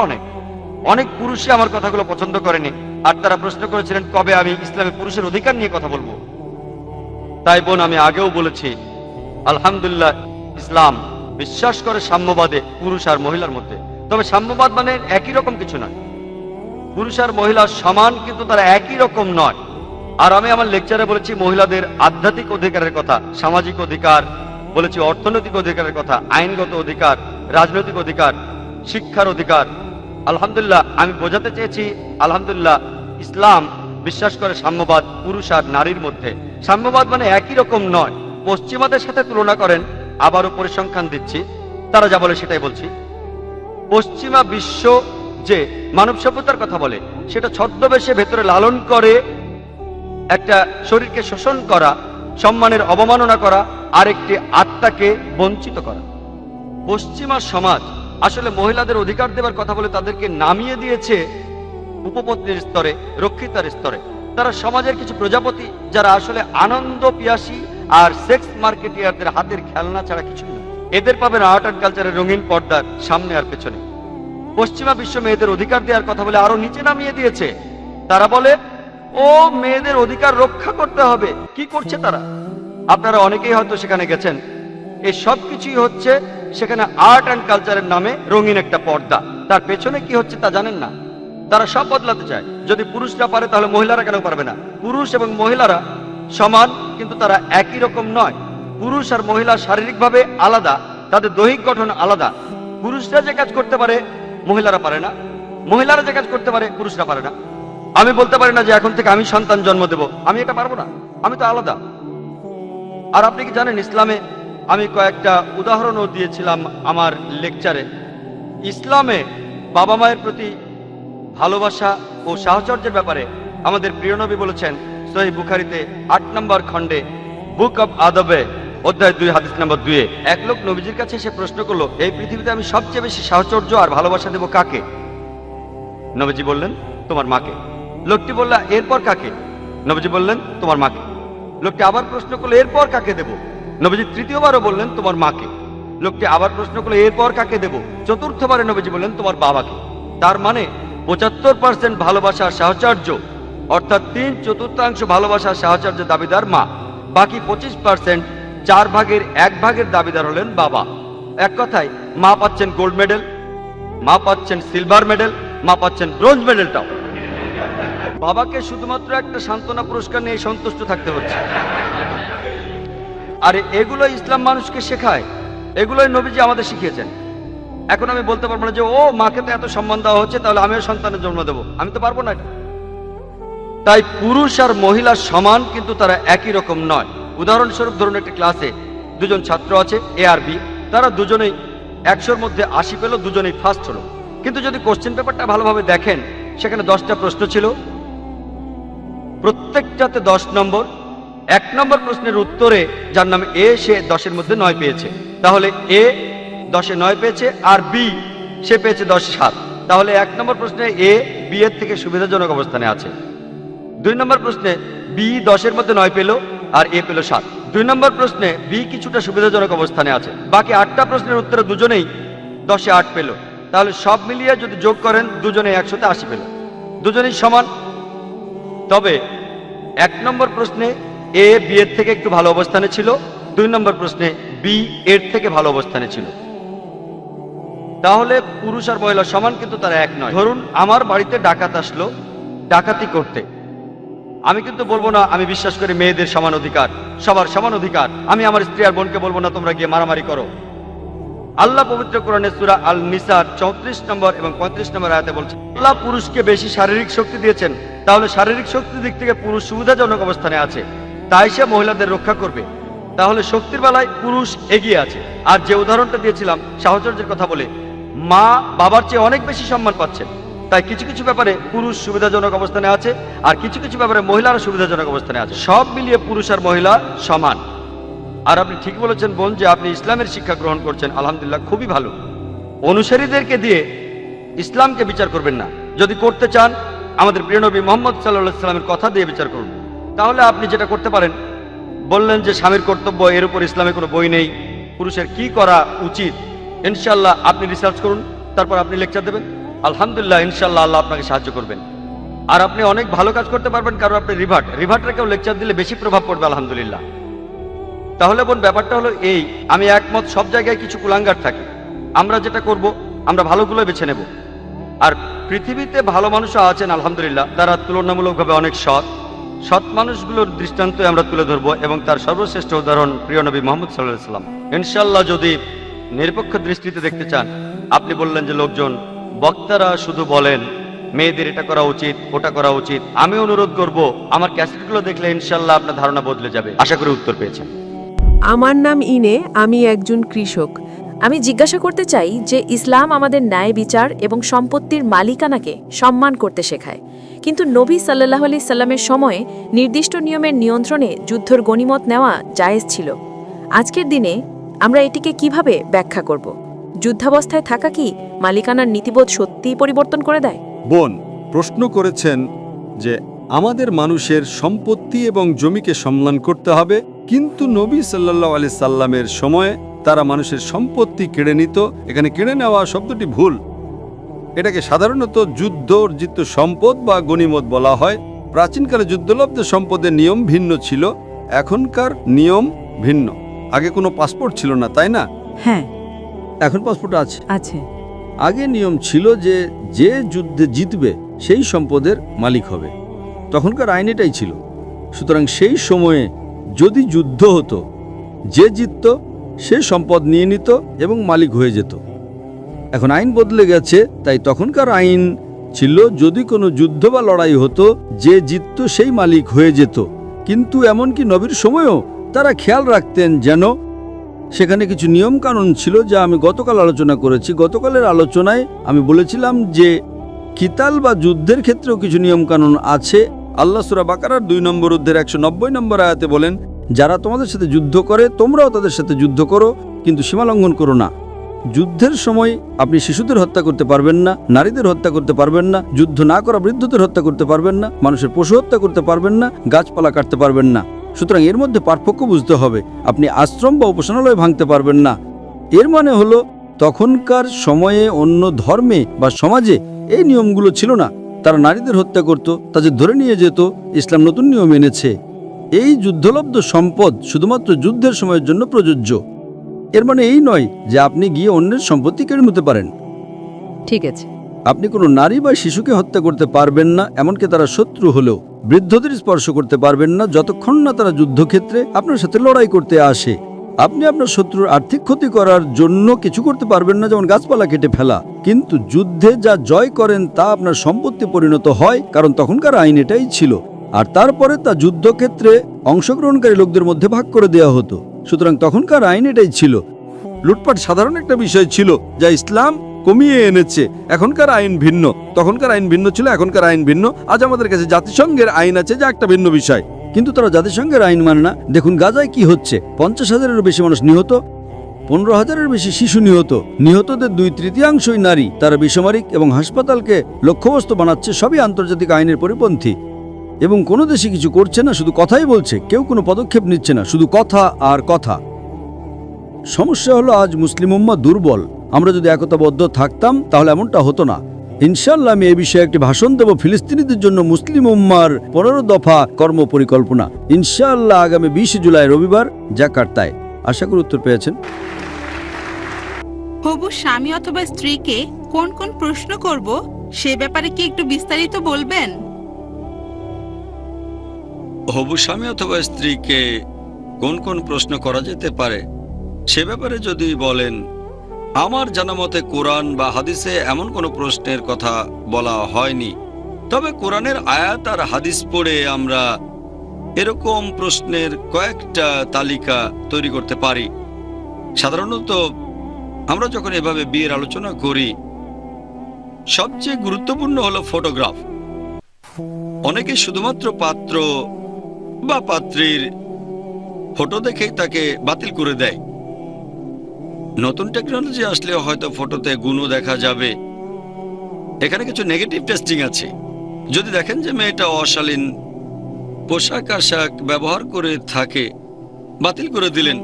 অনেক পুরুষই আমার কথাগুলো পছন্দ করেনি, আর তারা প্রশ্ন করেছিলেন কবে আমি ইসলামে পুরুষের অধিকার নিয়ে কথা বলবো। তাই বোন, আমি আগেও বলেছি আলহামদুলিল্লাহ ইসলাম বিশ্বাস করে সাম্যবাদে পুরুষ আর মহিলার মধ্যে। তবে সাম্যবাদ মানে একই রকম কিছু নয়। পুরুষ আর মহিলা সমান, কিন্তু তারা একই রকম নয়। আর আমি আমার লেকচারে বলেছি মহিলাদের আধ্যাত্মিক অধিকারের কথা, সামাজিক অধিকার বলেছি, অর্থনৈতিক অধিকারের কথা, আইনগত অধিকার, রাজনৈতিক অধিকার, শিক্ষার অধিকার। আলহামদুলিল্লাহ আমি বোঝাতে চেয়েছি আলহামদুলিল্লাহ ইসলাম বিশ্বাস করে সাম্যবাদ পুরুষ আর নারীর মধ্যে। সাম্যবাদ মানে একই রকম নয়। পশ্চিমাদের সাথে তুলনা করেন, আবারও পরিসংখ্যান দিচ্ছি, তারা যা বলে সেটাই বলছি। পশ্চিমা বিশ্ব যে মানব সভ্যতার কথা বলে, সেটা ছদ্মবেশে ভেতরে লালন করে একটা শরীরকে শোষণ করা, সম্মানের অবমাননা করা, আরেকটি আত্মাকে বঞ্চিত করা। পশ্চিমা সমাজ আসলে মহিলাদের অধিকার দেওয়ার কথা বলে তাদেরকে নামিয়ে দিয়েছে উপপত্নীর স্তরে, রক্ষিতার স্তরে। তারা সমাজের কিছু প্রজাপতি যারা আসলে আনন্দ পিয়াসী আর সেক্স মার্কেটিয়ারদের হাতের খেলনা ছাড়া কিছুই না। এদের পাবেন আর্ট অ্যান্ড কালচারের রঙিন পর্দার সামনে আর পেছনে। পশ্চিমা বিশ্ব মেয়েদের অধিকার দেওয়ার কথা বলে আরো নিচে নামিয়ে দিয়েছে। তারা বলে ও মেয়েদের অধিকার রক্ষা করতে হবে। কি করছে তারা? আপনারা অনেকেই হয়তো সেখানে গেছেন। এই সব কিছুই হচ্ছে সেখানে আর্ট অ্যান্ড কালচারের নামে রঙিন একটা পর্দা। তার পেছনে কি হচ্ছে তা জানেন না। তারা সব বদলাতে চায়। যদি পুরুষরা পারে তাহলে মহিলারা কেন পারবে না? পুরুষ এবং মহিলারা সমান, কিন্তু তারা একই রকম নয়। পুরুষ আর মহিলা শারীরিকভাবে আলাদা, তাদের দৈহিক গঠন আলাদা। পুরুষরা যে কাজ করতে পারে মহিলারা পারে না, মহিলারা যে কাজ করতে পারে পুরুষরা পারে না। আমি বলতে পারি না যে এখন থেকে আমি সন্তান জন্ম দেব, আমি এটা পারবো না, আমি তো আলাদা। আর আপনি কি জানেন ইসলামে, আমি কয়েকটা উদাহরণও দিয়েছিলাম আমার লেকচারে, ইসলামে বাবা মায়ের প্রতি ভালোবাসা ও সাহচর্যের ব্যাপারে আমাদের প্রিয় নবী বলেছেন সহিহ বুখারীতে 8 নম্বর খণ্ডে, বুক অব আদবে, অধ্যায় 2 হাদিস নম্বর 2। এক লোক নবীজির কাছে এসে প্রশ্ন করলো, এই পৃথিবীতে আমি সবচেয়ে বেশি সাহচর্য আর ভালোবাসা দেব কাকে? নবীজি বললেন, তোমার মাকে। লোকটি বলল, এরপর কাকে? নবীজি বললেন, তোমার মাকে। লোকটি আবার প্রশ্ন করলো, এরপর কাকে দেব? নবীজি তৃতীয়বারও বললেন, তোমার মাকে। লোকটি আবার প্রশ্ন করলো, এরপর কাকে দেব? চতুর্থবারে নবীজি বললেন, তোমার বাবাকে। তার মানে 75% ভালোবাসা আর সাহচর্য, অর্থাৎ 3/4 ভালোবাসা আর সাহচর্যের দাবিদার মা। বাকি 25%, 4 ভাগের 1 ভাগের দাবিদার হলেন বাবা। এক কথায় মা পাচ্ছেন গোল্ড মেডেল, মা পাচ্ছেন সিলভার মেডেল, মা পাচ্ছেন ব্রোঞ্জ মেডেলটাও। বাবাকে শুধুমাত্র একটা সান্ত্বনা পুরস্কার নিয়ে সন্তুষ্ট থাকতে হচ্ছে। আর এগুলো ইসলাম মানুষকে শেখায়, এগুলোই নবীজি আমাদের শিখিয়েছেন। এখন আমি বলতে পারবো না যে ও মাকে তো এত সম্মান দেওয়া হচ্ছে তাহলে আমিও সন্তানের জন্ম দেবো, আমি তো পারবো না এটা। তাই পুরুষ আর মহিলা সমান, কিন্তু তারা একই রকম নয়। উদাহরণস্বরূপ ধরুন, একটি ক্লাসে দুজন ছাত্র আছে, এ আর বি। তারা দুজনেই 100-র মধ্যে 80 পেল, দুজনেই ফার্স্ট হলো। কিন্তু যদি কোশ্চেন পেপারটা ভালোভাবে দেখেন, সেখানে 10টা প্রশ্ন ছিল, প্রত্যেকটাতে 10 নম্বর। 1 নম্বর প্রশ্নের উত্তরে যার নাম এ, সে 10-এর মধ্যে 9 পেয়েছে। তাহলে এ 10-এ 9 পেয়েছে, আর বি সে পেয়েছে 10-এ 7। তাহলে 1 নম্বর প্রশ্নে এ বি এর থেকে সুবিধাজনক অবস্থানে আছে। 2 নম্বর প্রশ্নে বি 10-এর মধ্যে 9 পেল, আর এ পেল 7। 2 নম্বর প্রশ্নে বি কিছুটা সুবিধাজনক অবস্থানে আছে। বাকি 8টা প্রশ্নের উত্তরে দুজনেই 10-এ 8 পেল। তাহলে সব মিলিয়ে যদি যোগ করেন, দুজনে 100-তে 80 পেল, দুজনেই সমান। তবে 1 নম্বর প্রশ্নে এ বি এর থেকে একটু ভালো অবস্থানে ছিল, 2 নম্বর প্রশ্নে বি এর থেকে ভালো অবস্থানে ছিল। তাহলে পুরুষ আর মহিলা সমান, কিন্তু তারা এক নয়। ধরুন আমার বাড়িতে ডাকাত আসলো ডাকাতি করতে, আমি কিন্তু বলবো না আমি বিশ্বাস করি মেয়েদের সমান অধিকার, সবার সমান অধিকার। আমি আমার স্ত্রী আর বোনকে বলবো না তোমরা গিয়ে মারামারি করো। আল্লাহ পবিত্র কোরআনে সূরা আল নিসার 34 নম্বর এবং 35 নম্বর আয়াতে বলছেন, আল্লাহ পুরুষকে বেশি শারীরিক শক্তি দিয়েছেন, তাহলে শারীরিক শক্তির দিক থেকে পুরুষ সুবিধাজনক অবস্থানে আছে, তাই সে মহিলাদের রক্ষা করবে। তাহলে শক্তির বেলায় পুরুষ এগিয়ে আছে। আর যে উদাহরণটা দিয়েছিলাম সাহচর্যের কথা বলে, মা বাবার চেয়ে অনেক বেশি সম্মান পাচ্ছেন। তাই কিছু কিছু ব্যাপারে পুরুষ সুবিধাজনক অবস্থানে আছে, আর কিছু কিছু ব্যাপারে মহিলারা সুবিধাজনক অবস্থানে আছে। সব মিলিয়ে পুরুষ আর মহিলা সমান। আর আপনি ঠিক বলেছেন বোন, যে আপনি ইসলামের শিক্ষা গ্রহণ করছেন, আলহামদুলিল্লাহ, খুবই ভালো। অনুসারীদেরকে দিয়ে ইসলামকে বিচার করবেন না। যদি করতে চান, আমাদের প্রিয় নবী মুহাম্মদ সাল্লাল্লাহু আলাইহি সাল্লামের কথা দিয়ে বিচার করুন। তাহলে আপনি যেটা করতে পারেন, বললেন যে স্বামীর কর্তব্য, এর উপর ইসলামে কোনো বই নেই, পুরুষের কি করা উচিত, ইনশাআল্লাহ আপনি রিসার্চ করুন, তারপর আপনি লেকচার দেবেন। আলহামদুলিল্লাহ, ইনশাআল্লাহ আল্লাহ আপনাকে সাহায্য করবেন। আর আপনি অনেক ভালো কাজ করতে পারবেন, কারণ আপনি রিভার্টরে কেউ লেকচার দিলে বেশি প্রভাব পড়বে, আলহামদুলিল্লাহ। তাহলে বোন, ব্যাপারটা হলো এই, আমি একমত, সব জায়গায় কিছু কুলাঙ্গার থাকে। আমরা যেটা করব, আমরা ভালোগুলো বেছে নেব। আর পৃথিবীতে ভালো মানুষও আছেন আলহামদুলিল্লাহ, তারা তুলনামূলকভাবে অনেক সৎ মানুষগুলোর দৃষ্টান্ত আমরা তুলে ধরবো, এবং তার সর্বশ্রেষ্ঠ উদাহরণ প্রিয় নবী মুহাম্মদ সাল্লাল্লাহু আলাইহি সাল্লাম। ইনশাআল্লাহ যদি নিরপেক্ষ দৃষ্টিতে দেখতে চান, আপনি বললেন যে লোকজন বক্তারা শুধু বলেন মেয়েদের এটা করা উচিত, ওটা করা উচিত, আমি অনুরোধ করব আমার ক্যাসেটগুলো দেখলে ইনশাআল্লাহ আপনার ধারণা বদলে যাবে। আশা করি উত্তর পেয়েছেন। আমার নাম ইনে, আমি একজন কৃষক। আমি জিজ্ঞাসা করতে চাই যে ইসলাম আমাদের ন্যায় বিচার এবং সম্পত্তির মালিকানাকে সম্মান করতে শেখায়, কিন্তু নবী সাল্লাল্লাহু আলাইহি সাল্লামের সময়ে নির্দিষ্ট নিয়মের নিয়ন্ত্রণে যুদ্ধর গনিমত নেওয়া জায়েজ ছিল। আজকের দিনে আমরা এটিকে কিভাবে ব্যাখ্যা করব? যুদ্ধাবস্থায় থাকা কি মালিকানার নীতিবোধ সত্যিই পরিবর্তন করে দেয়? বোন প্রশ্ন করেছেন যে আমাদের মানুষের সম্পত্তি এবং জমিকে সম্মান করতে হবে, কিন্তু নবী সাল্লাল্লাহু আলাইহি সাল্লামের সময়ে তারা মানুষের সম্পত্তি কেড়ে নিত। এখানে কেড়ে নেওয়া শব্দটি ভুল। এটাকে সাধারণত যুদ্ধ অর্জিত সম্পদ বা গনিমত বলা হয়। প্রাচীনকালে যুদ্ধলব্ধ সম্পদের নিয়ম ভিন্ন ছিল, এখনকার নিয়ম ভিন্ন। আগে কোনো পাসপোর্ট ছিল না, তাই না? হ্যাঁ, এখন পাসপোর্ট আছে। আছে। আগে নিয়ম ছিল যে যে যুদ্ধে জিতবে সেই সম্পদের মালিক হবে। তখনকার আইন এটাই ছিল। সুতরাং সেই সময়ে যদি যুদ্ধ হতো, যে জিতত সে সম্পদ নিয়ে নিত এবং মালিক হয়ে যেত। এখন আইন বদলে গেছে, তাই তখনকার আইন ছিল যদি কোনো যুদ্ধ বা লড়াই হতো, যে জিতত সেই মালিক হয়ে যেত। কিন্তু এমনকি নবীর সময়েও তারা খেয়াল রাখতেন যেন সেখানে কিছু নিয়ম কানুন ছিল, যা আমি গতকাল আলোচনা করেছি। গতকালের আলোচনায় আমি বলেছিলাম যে কিতাল বা যুদ্ধের ক্ষেত্রেও কিছু নিয়ম কানুন আছে। আল্লাহ সূরা বাকারার 2 নম্বর অধ্যায়ের 190 নম্বর আয়াতে বলেন, যারা তোমাদের সাথে যুদ্ধ করে তোমরাও তাদের সাথে যুদ্ধ করো, কিন্তু সীমা লঙ্ঘন করো না। যুদ্ধের সময় আপনি শিশুদের হত্যা করতে পারবেন না, নারীদের হত্যা করতে পারবেন না, যুদ্ধ না করা বৃদ্ধদের হত্যা করতে পারবেন না, মানুষের পশু হত্যা করতে পারবেন না, গাছপালা কাটতে পারবেন না। সুতরাং এর মধ্যে পার্থক্য বুঝতে হবে। আপনি আশ্রম বা উপাসনালয় ভাঙতে পারবেন না। এর মানে হলো তখনকার সময়ে অন্য ধর্মে বা সমাজে এই নিয়মগুলো ছিল না। তারা নারীদের হত্যা করত, তাদের ধরে নিয়ে যেত। ইসলাম নতুন নিয়ম এনেছে। এই যুদ্ধলব্ধ সম্পদ শুধুমাত্র যুদ্ধের সময়ের জন্য প্রযোজ্য। এর মানে এই নয় যে আপনি গিয়ে অন্যের সম্পত্তি কেড়ে নিতে পারেন। ঠিক আছে। আপনি কোনো নারী বা শিশুকে হত্যা করতে পারবেন না, এমনকি তারা শত্রু হলেও। বৃদ্ধদের স্পর্শ করতে পারবেন না যতক্ষণ না তারা যুদ্ধক্ষেত্রে আপনার সাথে লড়াই করতে আসে। আপনি আপনার শত্রুর আর্থিক ক্ষতি করার জন্য কিছু করতে পারবেন না, যেমন গাছপালা কেটে ফেলা। কিন্তু যুদ্ধে যা জয় করেন তা আপনার সম্পত্তি পরিণত হয়, কারণ তখনকার আইন এটাই ছিল। আর তারপরে তা যুদ্ধক্ষেত্রে অংশগ্রহণকারী লোকদের মধ্যে ভাগ করে দেওয়া হতো। সুতরাং তখনকার আইন এটাই ছিল। লুটপাট সাধারণ একটা বিষয় ছিল যা ইসলাম কমিয়ে এনেছে। এখনকার আইন ভিন্ন, তখনকার আইন ভিন্ন ছিল, এখনকার আইন ভিন্ন। আজ আমাদের কাছে জাতিসংঘের আইন আছে, যা একটা ভিন্ন বিষয়, কিন্তু তারা জাতিসংঘের আইন মানে না। দেখুন গাজায় কি হচ্ছে, 50,000-এরও বেশি মানুষ নিহত, 15,000-এর বেশি শিশু নিহত। নিহতদের 2/3 নারী। তারা বেসামরিক এবং হাসপাতালকে লক্ষ্যবস্তু বানাচ্ছে। সবই আন্তর্জাতিক আইনের পরিপন্থী। এবং কোনো দেশে কিছু করছে না, শুধু কথাই বলছে। কেউ কোনো পদক্ষেপ নিচ্ছে না, শুধু কথা আর কথা। সমস্যা হলো আজ মুসলিম উম্মাহ দুর্বল। আমরা যদি একতাবদ্ধ থাকতাম তাহলে এমনটা হতো না। ইনশাআল্লাহ আমি এই বিষয়ে একটি ভাষণ দেব, ফিলিস্তিনিদের জন্য মুসলিম উম্মার 15 দফা কর্ম পরিকল্পনা। ইনশাআল্লাহ আগামী 20 জুলাই রবিবার জাকার্তায়। আশা করি উত্তর পেয়েছেন। হবু স্বামী অথবা স্ত্রীকে কোন কোন প্রশ্ন করব সে ব্যাপারে কি একটু বিস্তারিত বলবেন? হবু স্বামী অথবা স্ত্রীকে কোন কোন প্রশ্ন করা যেতে পারে সে ব্যাপারে যদি বলেন, আমার জানা মতে কোরআন বা হাদিসে এমন কোনো প্রশ্নের কথা বলা হয়নি। তবে কোরআনের আয়াত আর হাদিস পড়ে আমরা এরকম প্রশ্নের কয়েকটা তালিকা তৈরি করতে পারি। সাধারণত আমরা যখন এভাবে বিয়ের আলোচনা করি, সবচেয়ে গুরুত্বপূর্ণ হলো ফটোগ্রাফ। অনেকে শুধুমাত্র পাত্র বা পাত্রীর ফটো দেখেই তাকে বাতিল করে দেয়। নতুন টেকনোলজি আসলে হয়তো ফটোতে গুণও দেখা যাবে। এখানে কিছু নেগেটিভ টেস্টিং আছে। যদি দেখেন যে মেয়েটা অশালীন পোশাক আশাক ব্যবহার করে থাকে, বাতিল করে দিলেন।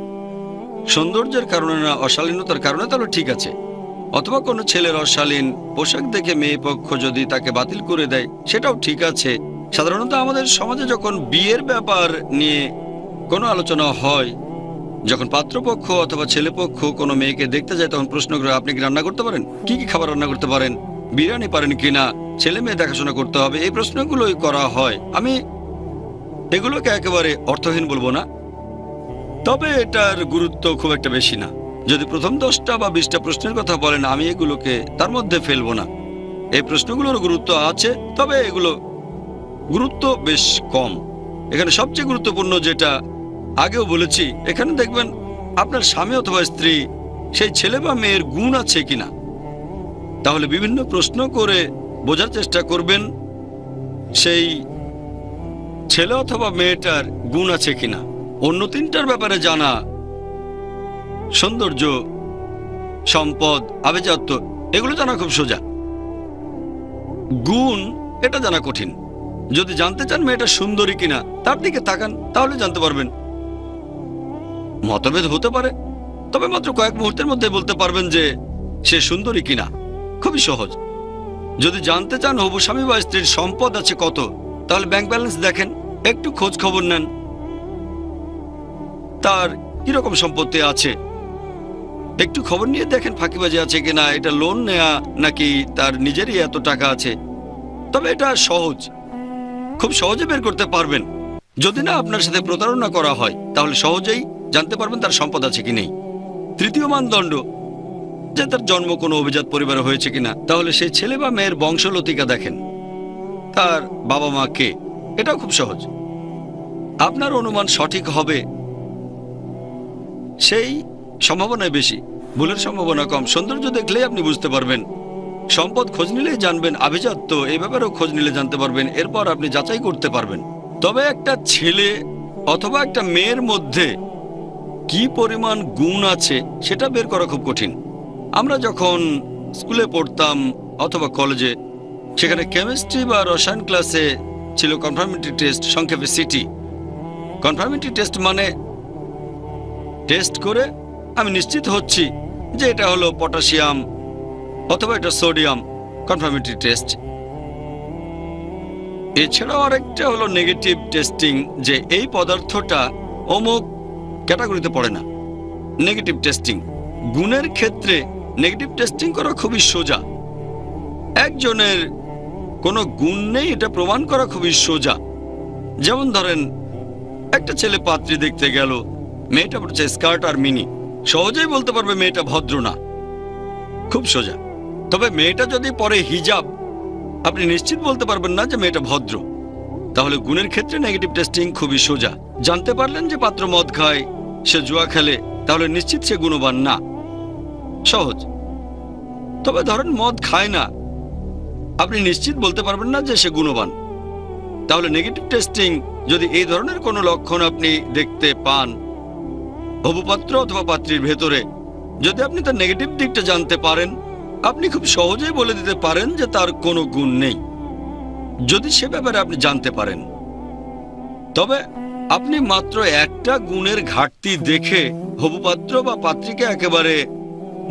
সৌন্দর্যের কারণে না, অশালীনতার কারণে, তাহলে ঠিক আছে। অথবা কোনো ছেলের অশালীন পোশাক দেখে মেয়ে পক্ষ যদি তাকে বাতিল করে দেয়, সেটাও ঠিক আছে। সাধারণত আমাদের সমাজে যখন বিয়ের ব্যাপার নিয়ে কোনো আলোচনা হয়, যখন পাত্রপক্ষ অথবা ছেলেপক্ষ কোনো মেয়েকে দেখতে যায়, তখন প্রশ্ন করে, আপনি কি রান্না করতে পারেন? কি কি খাবার রান্না করতে পারেন? বিরিয়ানি পারেন কিনা? ছেলে মেয়ে দেখাশোনা করতে হবে। এই প্রশ্নগুলোই করা হয়। আমি এগুলোকে একেবারে অর্থহীন বলবো না, তবে এটার গুরুত্ব খুব একটা বেশি না। যদি প্রথম 10টা বা 20টা প্রশ্নের কথা বলেন, আমি এগুলোকে তার মধ্যে ফেলবো না। এই প্রশ্নগুলোর গুরুত্ব আছে, তবে এগুলো গুরুত্ব বেশ কম। এখানে সবচেয়ে গুরুত্বপূর্ণ যেটা আগেও বলেছি, এখানে দেখবেন আপনার স্বামী অথবা স্ত্রী সেই ছেলে বা মেয়ের গুণ আছে কিনা। তাহলে বিভিন্ন প্রশ্ন করে বোঝার চেষ্টা করবেন সেই ছেলে অথবা মেয়েটার গুণ আছে কিনা। অন্য তিনটার ব্যাপারে জানা, সৌন্দর্য, সম্পদ, আভিজাত্য, এগুলো জানা খুব সোজা। গুণ এটা জানা কঠিন। যদি জানতে চান মেয়েটা সুন্দরী কিনা, তার দিকে তাকান, তাহলে জানতে পারবেন। মতভেদ হতে পারে, তবে মাত্র কয়েক মুহূর্তের মধ্যে বলতে পারবেন যে সে সুন্দরী কিনা। খুবই সহজ। যদি জানতে চান হবু স্বামী বা স্ত্রীর সম্পদ আছে কত, তাহলে ব্যাংক ব্যালেন্স দেখেন, একটু খোঁজ খবর নেন তার কিরকম সম্পত্তি আছে, একটু খবর নিয়ে দেখেন ফাঁকিবাজি আছে কিনা, এটা লোন নেয়া নাকি তার নিজেরই এত টাকা আছে। তবে এটা সহজ, খুব সহজে বের করতে পারবেন। যদি না আপনার সাথে প্রতারণা করা হয়, তাহলে সহজেই জানতে পারবেন তার সম্পদ আছে কি নেই। তৃতীয় মানদণ্ড, যে তার জন্ম কোনো অভিজাত পরিবারে হয়েছে কিনা, তাহলে সেই ছেলে বা মেয়ের বংশলতিকা দেখেন, তার বাবা মা কে। এটাও খুব সহজ। আপনার অনুমান সঠিক হবে সেই সম্ভাবনায় বেশি, ভুলের সম্ভাবনা কম। সৌন্দর্য দেখলেই আপনি বুঝতে পারবেন, সম্পদ খোঁজ নিলেই জানবেন, আভিজাত্য এই ব্যাপারেও খোঁজ নিলে জানতে পারবেন। এরপর আপনি যাচাই করতে পারবেন। তবে একটা ছেলে অথবা একটা মেয়ের মধ্যে কি পরিমাণ গুণ আছে সেটা বের করা খুব কঠিন। আমরা যখন স্কুলে পড়তাম অথবা কলেজে, সেখানে কেমিস্ট্রি বা রসায়ন ক্লাসে ছিল কনফার্মেটরি টেস্ট, সংক্ষেপে সিটি। কনফার্মেটরি টেস্ট মানে টেস্ট করে আমি নিশ্চিত হচ্ছি যে এটা হলো পটাশিয়াম অথবা এটা সোডিয়াম, কনফার্মেটরি টেস্ট। এছাড়াও আরেকটা হলো নেগেটিভ টেস্টিং, যে এই পদার্থটা অমুক ক্যাটাগরিতে পড়ে না। নেগেটিভ টেস্টিং, গুণের ক্ষেত্রে নেগেটিভ টেস্টিং করা খুবই সোজা। একজনের কোনো গুণ নেই এটা প্রমাণ করা খুবই সোজা। যেমন ধরেন একটা ছেলে পাত্রী দেখতে গেল, মেয়েটা পড়ছে স্কার্ট আর মিনি, সহজেই বলতে পারবে মেয়েটা ভদ্র না, খুব সোজা। তবে মেয়েটা যদি পরে হিজাব, আপনি নিশ্চিত বলতে পারবেন না যে মেয়েটা ভদ্র। তাহলে গুণের ক্ষেত্রে নেগেটিভ টেস্টিং খুবই সোজা। জানতে পারলেন যে পাত্র মদ খায়, সে জুয়া খেলে, তাহলে নিশ্চিত সে গুণবান না, সহজ। তবে ধরেন মদ খায় না, আপনি নিশ্চিত বলতে পারবেন না যে সে গুণবান। তাহলে নেগেটিভ টেস্টিং, যদি এই ধরনের কোনো লক্ষণ আপনি দেখতে পান হবু পাত্র অথবা পাত্রীর ভেতরে, যদি আপনি তার নেগেটিভ দিকটা জানতে পারেন, আপনি খুব সহজেই বলে দিতে পারেন যে তার কোনো গুণ নেই, যদি সে ব্যাপারে আপনি জানতে পারেন। তবে আপনি মাত্র একটা গুণের ঘাটতি দেখে হবু পাত্র বা পাত্রীকে একেবারে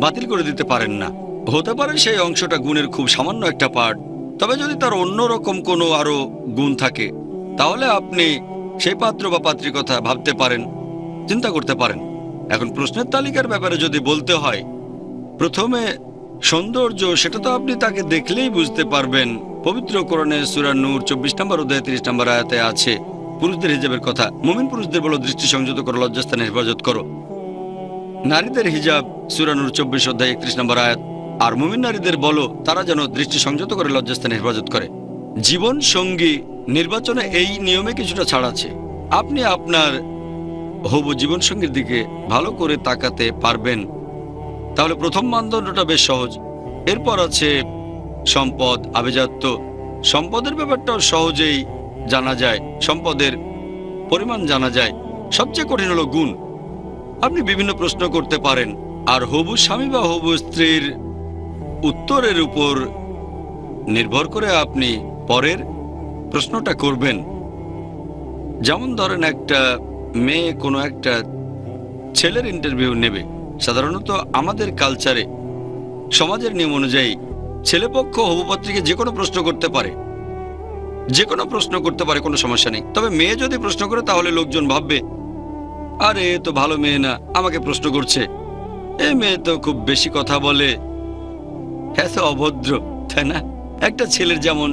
বাতিল করে দিতে পারেন না। হতে পারে সেই অংশটা গুণের খুব সামান্য একটা পার্ট, তবে যদি তার অন্যরকম কোনো আরো গুণ থাকে, তাহলে আপনি সেই পাত্র বা পাত্রীর কথা ভাবতে পারেন, চিন্তা করতে পারেন। এখন প্রশ্নের তালিকার ব্যাপারে যদি বলতে হয়, প্রথমে সৌন্দর্য, সেটা তো আপনি তাকে দেখলেই বুঝতে পারবেন। পবিত্র কোরআনে সূরা নূর 24 নম্বর অধ্যায় 30 নম্বর আয়াতে আছে পুরুষদের হিজাবের কথা। মুমিন পুরুষদের বলো দৃষ্টি সংযত করো, লজ্জাস্থানে হেফাজত করো। নারীদের হিজাব সূরা নূর 24 অধ্যায় 31 নম্বর আয়াত। আর মুমিন নারীদের বলো তারা যেন দৃষ্টি সংযত করে, লজ্জাস্থানে হেফাজত করে। জীবন সঙ্গী নির্বাচনে এই নিয়মে কিছুটা ছাড় আছে। আপনি আপনার হবু জীবন সঙ্গীর দিকে ভালো করে তাকাতে পারবেন। তাহলে প্রথম মানদণ্ডটা বেশ সহজ। এরপর আছে সম্পদ, আভিজাত্য। সম্পদের ব্যাপারটাও সহজেই জানা যায়, সম্পদের পরিমাণ জানা যায়। সবচেয়ে কঠিন হলো গুণ। আপনি বিভিন্ন প্রশ্ন করতে পারেন, আর হবু স্বামী বা হবু স্ত্রীর উত্তরের উপর নির্ভর করে আপনি পরের প্রশ্নটা করবেন। যেমন ধরেন একটা মেয়ে কোনো একটা ছেলের ইন্টারভিউ নেবে। সাধারণত আমাদের কালচারে, সমাজের নিয়ম অনুযায়ী ছেলেপক্ষ হবুপাত্রীকে যে কোনো প্রশ্ন করতে পারে, যে কোনো প্রশ্ন করতে পারে, কোনো সমস্যা নেই। তবে মেয়ে যদি প্রশ্ন করে, তাহলে লোকজন ভাববে, আরে এ তো ভালো মেয়ে না, আমাকে প্রশ্ন করছে, এ মেয়ে তো খুব বেশি কথা বলে, এত অভদ্র, তাই না? একটা ছেলের যেমন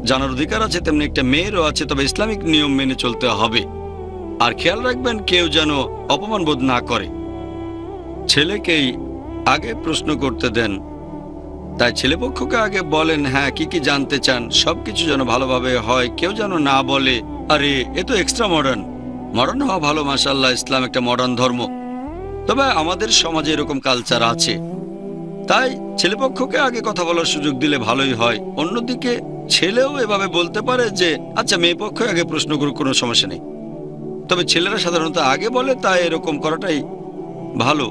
জানার অধিকার আছে, তেমনি একটা মেয়েরও আছে। তবে ইসলামিক নিয়ম মেনে চলতে হবে। আর খেয়াল রাখবেন কেউ যেন অপমান বোধ না করে। ছেলেকেই আগে প্রশ্ন করতে দেন। তাই ছেলেপক্ষকে আগে বলেন, হ্যাঁ কি কি জানতে চান, সবকিছু যেন ভালোভাবে হয়। কেউ যেন না বলে, আরে এ তো এক্সট্রা মডার্ন। মডার্ন হওয়া ভালো, মাশাআল্লাহ, ইসলাম একটা মডার্ন ধর্ম। তবে আমাদের সমাজে এরকম কালচার আছে, তাই ছেলেপক্ষকে আগে কথা বলার সুযোগ দিলে ভালোই হয়। অন্যদিকে ছেলেও এভাবে বলতে পারে যে আচ্ছা মেয়ে পক্ষ আগে প্রশ্ন করুক, কোনো সমস্যা নেই। তবে ছেলেরা সাধারণত আগে বলে, তাই এরকম করাটাই ভালো,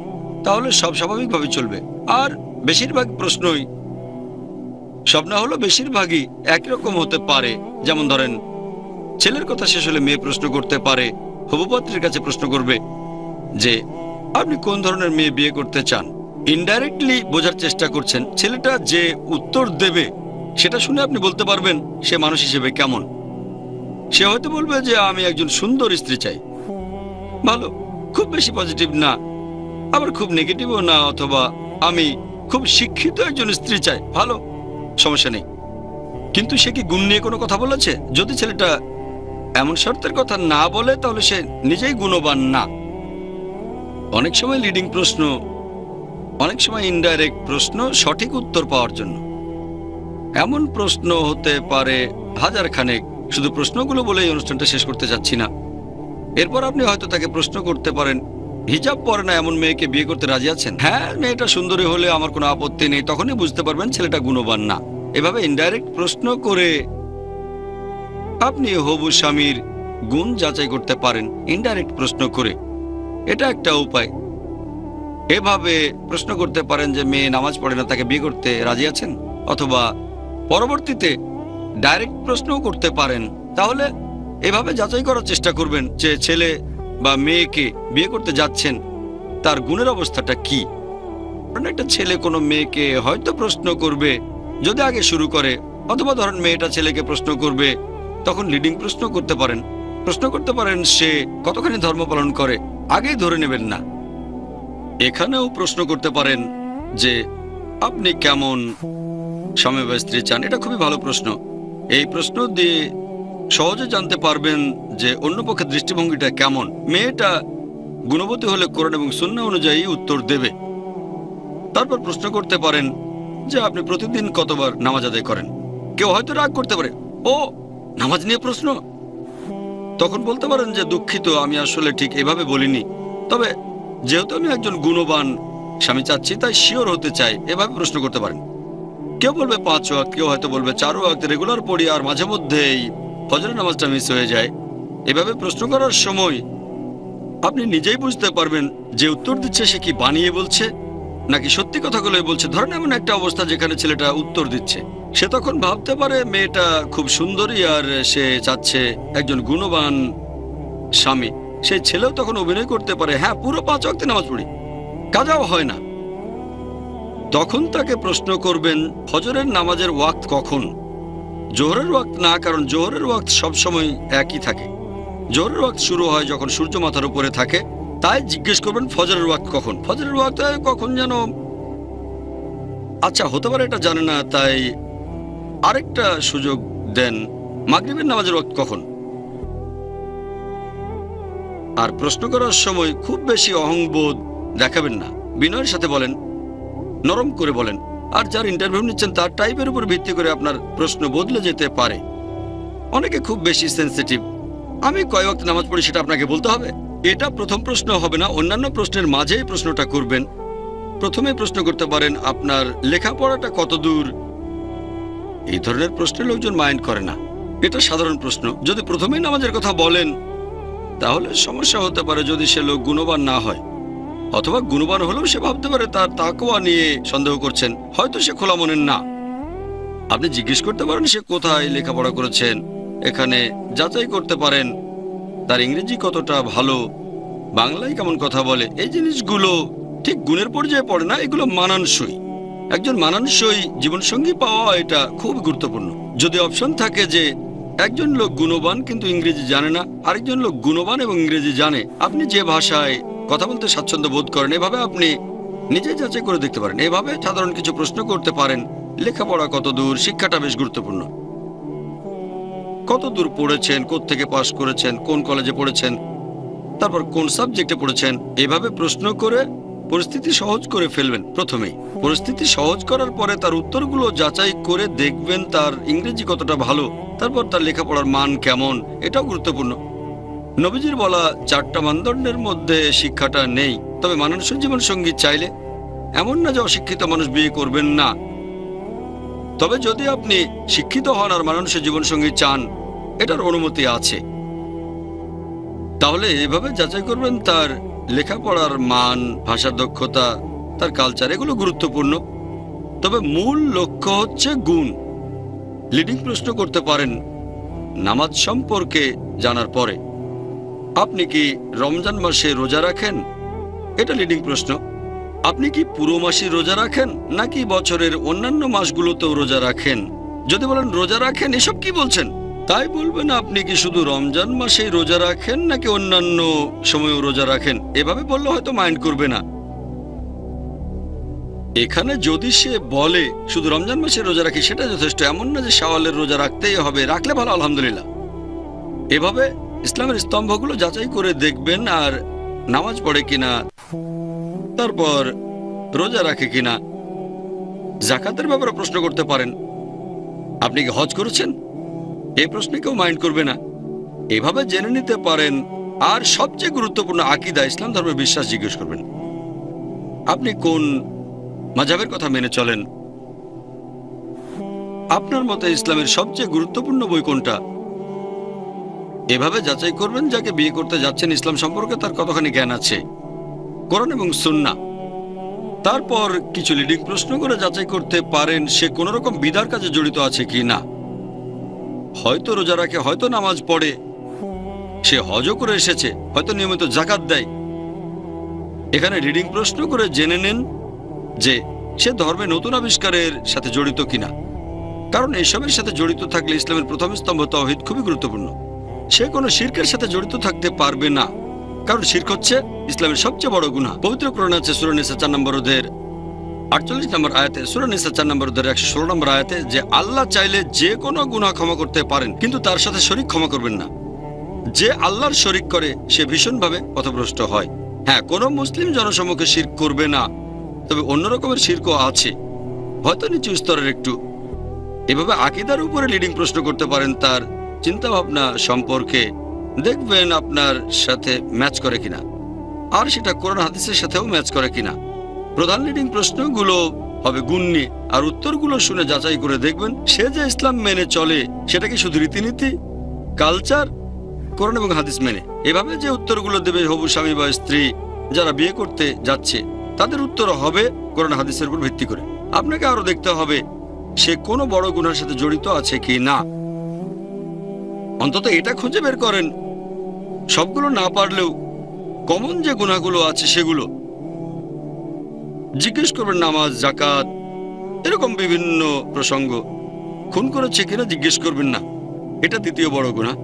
তাহলে সব স্বাভাবিকভাবে চলবে। আর বেশিরভাগ প্রশ্নই, সব না হলো বেশিরভাগই একই রকম হতে পারে। যেমন ধরেন, ছেলের কথা শেষ হলে মেয়ে প্রশ্ন করতে পারে, হবুপাত্রের কাছে প্রশ্ন করবে যে আপনি কোন ধরনের মেয়ে বিয়ে করতে চান। ইনডাইরেক্টলি বোঝার চেষ্টা করছেন ছেলেটা যে উত্তর দেবে সেটা শুনে আপনি বলতে পারবেন সে মানুষ হিসেবে কেমন। সে হয়তো বলবে যে আমি একজন সুন্দর স্ত্রী চাই, ভালো, খুব বেশি পজিটিভ না, আবার খুব নেগেটিভও না, অথবা আমি খুব শিক্ষিত একজন স্ত্রী চাই, ভালো, সমস্যা নেই। কিন্তু সে কি গুণ নিয়ে কোনো কথা বলেছে? যদি ছেলেটা এমন শর্তের কথা না বলে তাহলে সে নিজেই গুণবান না। অনেক সময় লিডিং প্রশ্ন, অনেক সময় ইনডাইরেক্ট প্রশ্ন সঠিক উত্তর পাওয়ার জন্য। এমন প্রশ্ন হতে পারে হাজার খানেক, শুধু প্রশ্নগুলো বলেই অনুষ্ঠানটা শেষ করতে চাচ্ছি না। এরপর আপনি হয়তো তাকে প্রশ্ন করতে পারেন, হিজাব পরে না এমন মেয়েকে বিয়ে করতে রাজি আছেন? হ্যাঁ, মেয়েটা সুন্দরী হলে আমার কোনো আপত্তি নেই। তখনই বুঝতে পারবেন ছেলেটা গুণবান না। এভাবে ইনডাইরেক্ট প্রশ্ন করে আপনি হবু স্বামীর গুণ যাচাই করতে পারেন, ইনডাইরেক্ট প্রশ্ন করে। এটা একটা উপায়। এভাবে প্রশ্ন করতে পারেন যে মেয়ে নামাজ পড়ে না, তাকে বিয়ে করতে রাজি আছেন? অথবা পরবর্তীতে ডাইরেক্ট প্রশ্নও করতে পারেন। তাহলে এভাবে যাচাই করার চেষ্টা করবেন যে ছেলে বা মেয়েকে বিয়ে করতে যাচ্ছেন তার গুণের অবস্থাটা কি। কারণ একটা ছেলে কোনো মেয়েকে হয়তো প্রশ্ন করবে যদি আগে শুরু করে, অথবা ধরেন মেয়েটা ছেলেকে প্রশ্ন করবে, তখন লিডিং প্রশ্ন করতে পারেন। প্রশ্ন করতে পারেন সে কতখানি ধর্ম পালন করে, আগেই ধরে নেবেন না। এখানেও প্রশ্ন করতে পারেন যে আপনি কেমন স্বামী বা স্ত্রী চান। এটা খুবই ভালো প্রশ্ন। এই প্রশ্ন দিয়ে সহজে জানতে পারবেন যে অন্য পক্ষের দৃষ্টিভঙ্গিটা কেমন। মেয়েটা গুণবতী হলে কোরআন এবং সুন্নাহ অনুযায়ী উত্তর দেবে। তারপর প্রশ্ন করতে পারেন যে আপনি প্রতিদিন কতবার নামাজ আদায় করেন। কেউ হয়তো রাগ করতে পারে, ও নামাজ নিয়ে প্রশ্ন। তখন বলতে পারেন যে দুঃখিত, আমি আসলে ঠিক এভাবে বলিনি, তবে যেহেতু আমি একজন গুণবান স্বামী চাচ্ছি তাই শিওর হতে চাই। এভাবে প্রশ্ন করতে পারেন। কেউ বলবে 5 ওয়াক্ত, কেউ হয়তো বলবে 4 ওয়াক্ত রেগুলার পড়ি, আর মাঝে মধ্যেই ফজরের নামাজটা মিস হয়ে যায়। এভাবে প্রশ্ন করার সময় আপনি নিজেই বুঝতে পারবেন যে উত্তর দিচ্ছে সে কি বানিয়ে বলছে নাকি সত্যি কথাগুলোই বলছে। ধরেন এমন একটা অবস্থা যেখানে ছেলেটা উত্তর দিচ্ছে, সে তখন ভাবতে পারে মেয়েটা খুব সুন্দরী আর সে চাচ্ছে একজন গুণবান স্বামী। সেই ছেলেও তখন অভিনয় করতে পারে, হ্যাঁ পুরো 5 ওয়াক্ত নামাজ পড়ি, কাজাও হয় না। তখন তাকে প্রশ্ন করবেন ফজরের নামাজের ওয়াক্ত কখন। জোহরের ওয়াক্ত না, কারণ জোহরের ওয়াক্ত সবসময় একই থাকে। জোহরের ওয়াক্ত শুরু হয় যখন সূর্য মাথার উপরে থাকে, তাই জিজ্ঞেস করবেন ফজরের ওয়াক্ত কখন। ফজরের ওয়াক্ত কখন যেন, আচ্ছা হতে পারে এটা জানে না, তাই আরেকটা সুযোগ দেন, মাগরিবের নামাজের ওয়াক্ত কখন। আর প্রশ্ন করার সময় খুব বেশি অহংবোধ দেখাবেন না, বিনয়ের সাথে বলেন, নরম করে বলেন। আর যার ইন্টারভিউ নিচ্ছেন তার টাইপের উপর ভিত্তি করে আপনার প্রশ্ন বদলে যেতে পারে। অনেকে খুব বেশি সেন্সিটিভ, আমি কয় ওয়াক্ত নামাজ পড়ি সেটা আপনাকে বলতে হবে। এটা প্রথম প্রশ্ন হবে না, অন্যান্য প্রশ্নের মাঝেই প্রশ্নটা করবেন। প্রথমে প্রশ্ন করতে পারেন আপনার লেখাপড়াটা কত দূর। এই ধরনের প্রশ্নে লোকজন মাইন্ড করে না, এটা সাধারণ প্রশ্ন। যদি প্রথমেই নামাজের কথা বলেন তাহলে সমস্যা হতে পারে যদি সে লোক গুণবান না হয়, অথবা গুণবান হলেও সে ভাবতে পারে তার তাকওয়া নিয়ে সন্দেহ করছেন, হয়তো সে খোলা মনের না। আপনি জিজ্ঞেস করতে পারেন সে কোথায় লেখাপড়া করেছেন, এখানে যাচাই করতে পারেন তার ইংরেজি কতটা ভালো, বাংলায় কেমন কথা বলে। এই জিনিসগুলো ঠিক গুণের পর্যায়ে পড়ে না, এগুলো মানানসই। একজন মানানসই জীবনসঙ্গী পাওয়া এটা খুব গুরুত্বপূর্ণ। যদি অপশন থাকে যে একজন লোক গুণবান কিন্তু ইংরেজি জানে না, আরেকজন লোক গুণবান এবং ইংরেজি জানে, আপনি যে ভাষায় কথা বলতে স্বাচ্ছন্দ্য বোধ করেন এভাবে আপনি নিজে যাচাই করে দেখতে পারেন। এভাবে সাধারণ কিছু প্রশ্ন করতে পারেন। লেখাপড়া কত দূর, শিক্ষাটা বেশ গুরুত্বপূর্ণ। কত দূর পড়েছেন, কোত্থেকে পাশ করেছেন, কোন কলেজে পড়েছেন, তারপর কোন সাবজেক্টে পড়েছেন। এভাবে প্রশ্ন করে পরিস্থিতি সহজ করে ফেলবেন। প্রথমেই পরিস্থিতি সহজ করার পরে তার উত্তরগুলো যাচাই করে দেখবেন তার ইংরেজি কতটা ভালো, তারপর তার লেখাপড়ার মান কেমন, এটাও গুরুত্বপূর্ণ। নবীজির বলা 4টা মানদণ্ডের মধ্যে শিক্ষাটা নেই, তবে মানানসই জীবনসঙ্গী চাইলে এমন না যে অশিক্ষিত মানুষ বিয়ে করবেন না। তবে যদি আপনি শিক্ষিত হন আর মানানসই জীবনসঙ্গী চান, এটার অনুমতি আছে। তাহলে এভাবে যাচাই করবেন তার লেখাপড়ার মান, ভাষার দক্ষতা, তার কালচার, এগুলো গুরুত্বপূর্ণ। তবে মূল লক্ষ্য হচ্ছে গুণ। লিডিং প্রশ্ন করতে পারেন নামাজ সম্পর্কে জানার পরে। আপনি কি রমজান মাসে রোজা রাখেন? এটা লিডিং প্রশ্ন। আপনি কি পুরো মাসে রোজা রাখেন নাকি বছরের অন্যান্য মাসগুলোতেও রোজা রাখেন? যদি বলেন রোজা রাখেন, এসব কি বলছেন? তাই বলবেন আপনি কি শুধু রমজান মাসেই রোজা রাখেন নাকি অন্যান্য সময়ও রোজা রাখেন। এভাবে বললে হয়তো মাইন্ড করবে না। এখানে যদি সে বলে শুধু রমজান মাসে রোজা রাখি, সেটা যথেষ্ট। এমন না যে শাওয়ালের রোজা রাখতেই হবে, রাখলে ভালো, আলহামদুলিল্লাহ। এভাবে ইসলামের স্তম্ভগুলো যাচাই করে দেখবেন, আর নামাজ পড়ে কিনা, তারপর রোজা রাখে কিনা। যাকাতের ব্যাপারে প্রশ্ন করতে পারেন, আপনি কি হজ করেছেন? এই প্রশ্নে কেউ মাইন্ড করবে না। এভাবে জেনে নিতে পারেন। আর সবচেয়ে গুরুত্বপূর্ণ আকীদা, ইসলাম ধর্মের বিশ্বাস জিজ্ঞেস করবেন। আপনি কোন মাযহাবের কথা মেনে চলেন? আপনার মতে ইসলামের সবচেয়ে গুরুত্বপূর্ণ বই কোনটা? এভাবে যাচাই করবেন যাকে বিয়ে করতে যাচ্ছেন ইসলাম সম্পর্কে তার কতখানি জ্ঞান আছে, কোরআন এবং সুন্নাহ। তারপর কিছু লিডিং প্রশ্ন করে যাচাই করতে পারেন সে কোন রকম বিদার কাজে জড়িত আছে কি না। হয়তো রোজা রাখে, হয়তো নামাজ পড়ে, সে হজও করে এসেছে, হয়তো নিয়মিত যাকাত দেয়। এখানে রিডিং প্রশ্ন করে জেনে নেন যে সে ধর্মে নতুন আবিষ্কারের সাথে জড়িত কিনা। কারণ এইসবের সাথে জড়িত থাকলে ইসলামের প্রথম স্তম্ভ তাওহীদ খুবই গুরুত্বপূর্ণ। সে কোনো শিরকের সাথে জড়িত থাকতে পারবে না, কারণ শিরক হচ্ছে ইসলামের সবচেয়ে বড় গুনাহ। পবিত্র কোরআনে আছে সূরা নিসা 4 নম্বর অধ্যায়ের 48 নম্বর আয়াতে, সূরা নিসা 4 নম্বর অধ্যায়ের 116 নম্বর আয়াতে, যে আল্লাহ চাইলে যে কোনো গুনাহ ক্ষমা করতে পারেন, কিন্তু তার সাথে শরীক ক্ষমা করবেন না। যে আল্লাহর শরীক করে সে ভীষণভাবে পথভ্রষ্ট হয়। হ্যাঁ, কোনো মুসলিম জনসমক্ষে শিরক করবে না, তবে অন্য রকমের শিরকও আছে, হয়তো নিচু স্তরের একটু। এভাবে আকীদার উপরে লিডিং প্রশ্ন করতে পারেন তার চিন্তা ভাবনা সম্পর্কে, দেখবেন আপনার সাথে ম্যাচ করে কিনা, আর সেটা কোরআন হাদিসের সাথেও ম্যাচ করে কিনা। প্রধান লিডিং প্রশ্নগুলো হবে গুণ নিয়ে, আর উত্তরগুলো শুনে যাচাই করে দেখবেন সে যে ইসলাম মেনে চলে সেটা কি শুধু রীতিনীতি, কালচার, কোরআন এবং হাদিস মেনে। এভাবে যে উত্তরগুলো দেবে হবু স্বামী বা স্ত্রী যারা বিয়ে করতে যাচ্ছে, তাদের উত্তর হবে কোরআন হাদিসের উপর ভিত্তি করে। আপনাকে আরো দেখতে হবে সে কোনো বড় গুনার সাথে জড়িত আছে কি না। অন্তত এটা খুঁজে বের করেন। সবগুলো না পারলেও কমন যে গুনাহগুলো আছে সেগুলো জিজ্ঞেস করবেন। নামাজ, যাকাত, এরকম বিভিন্ন প্রসঙ্গ। খুন করেছে কিনা জিজ্ঞেস করবেন না, এটা দ্বিতীয় বড় গুনাহ।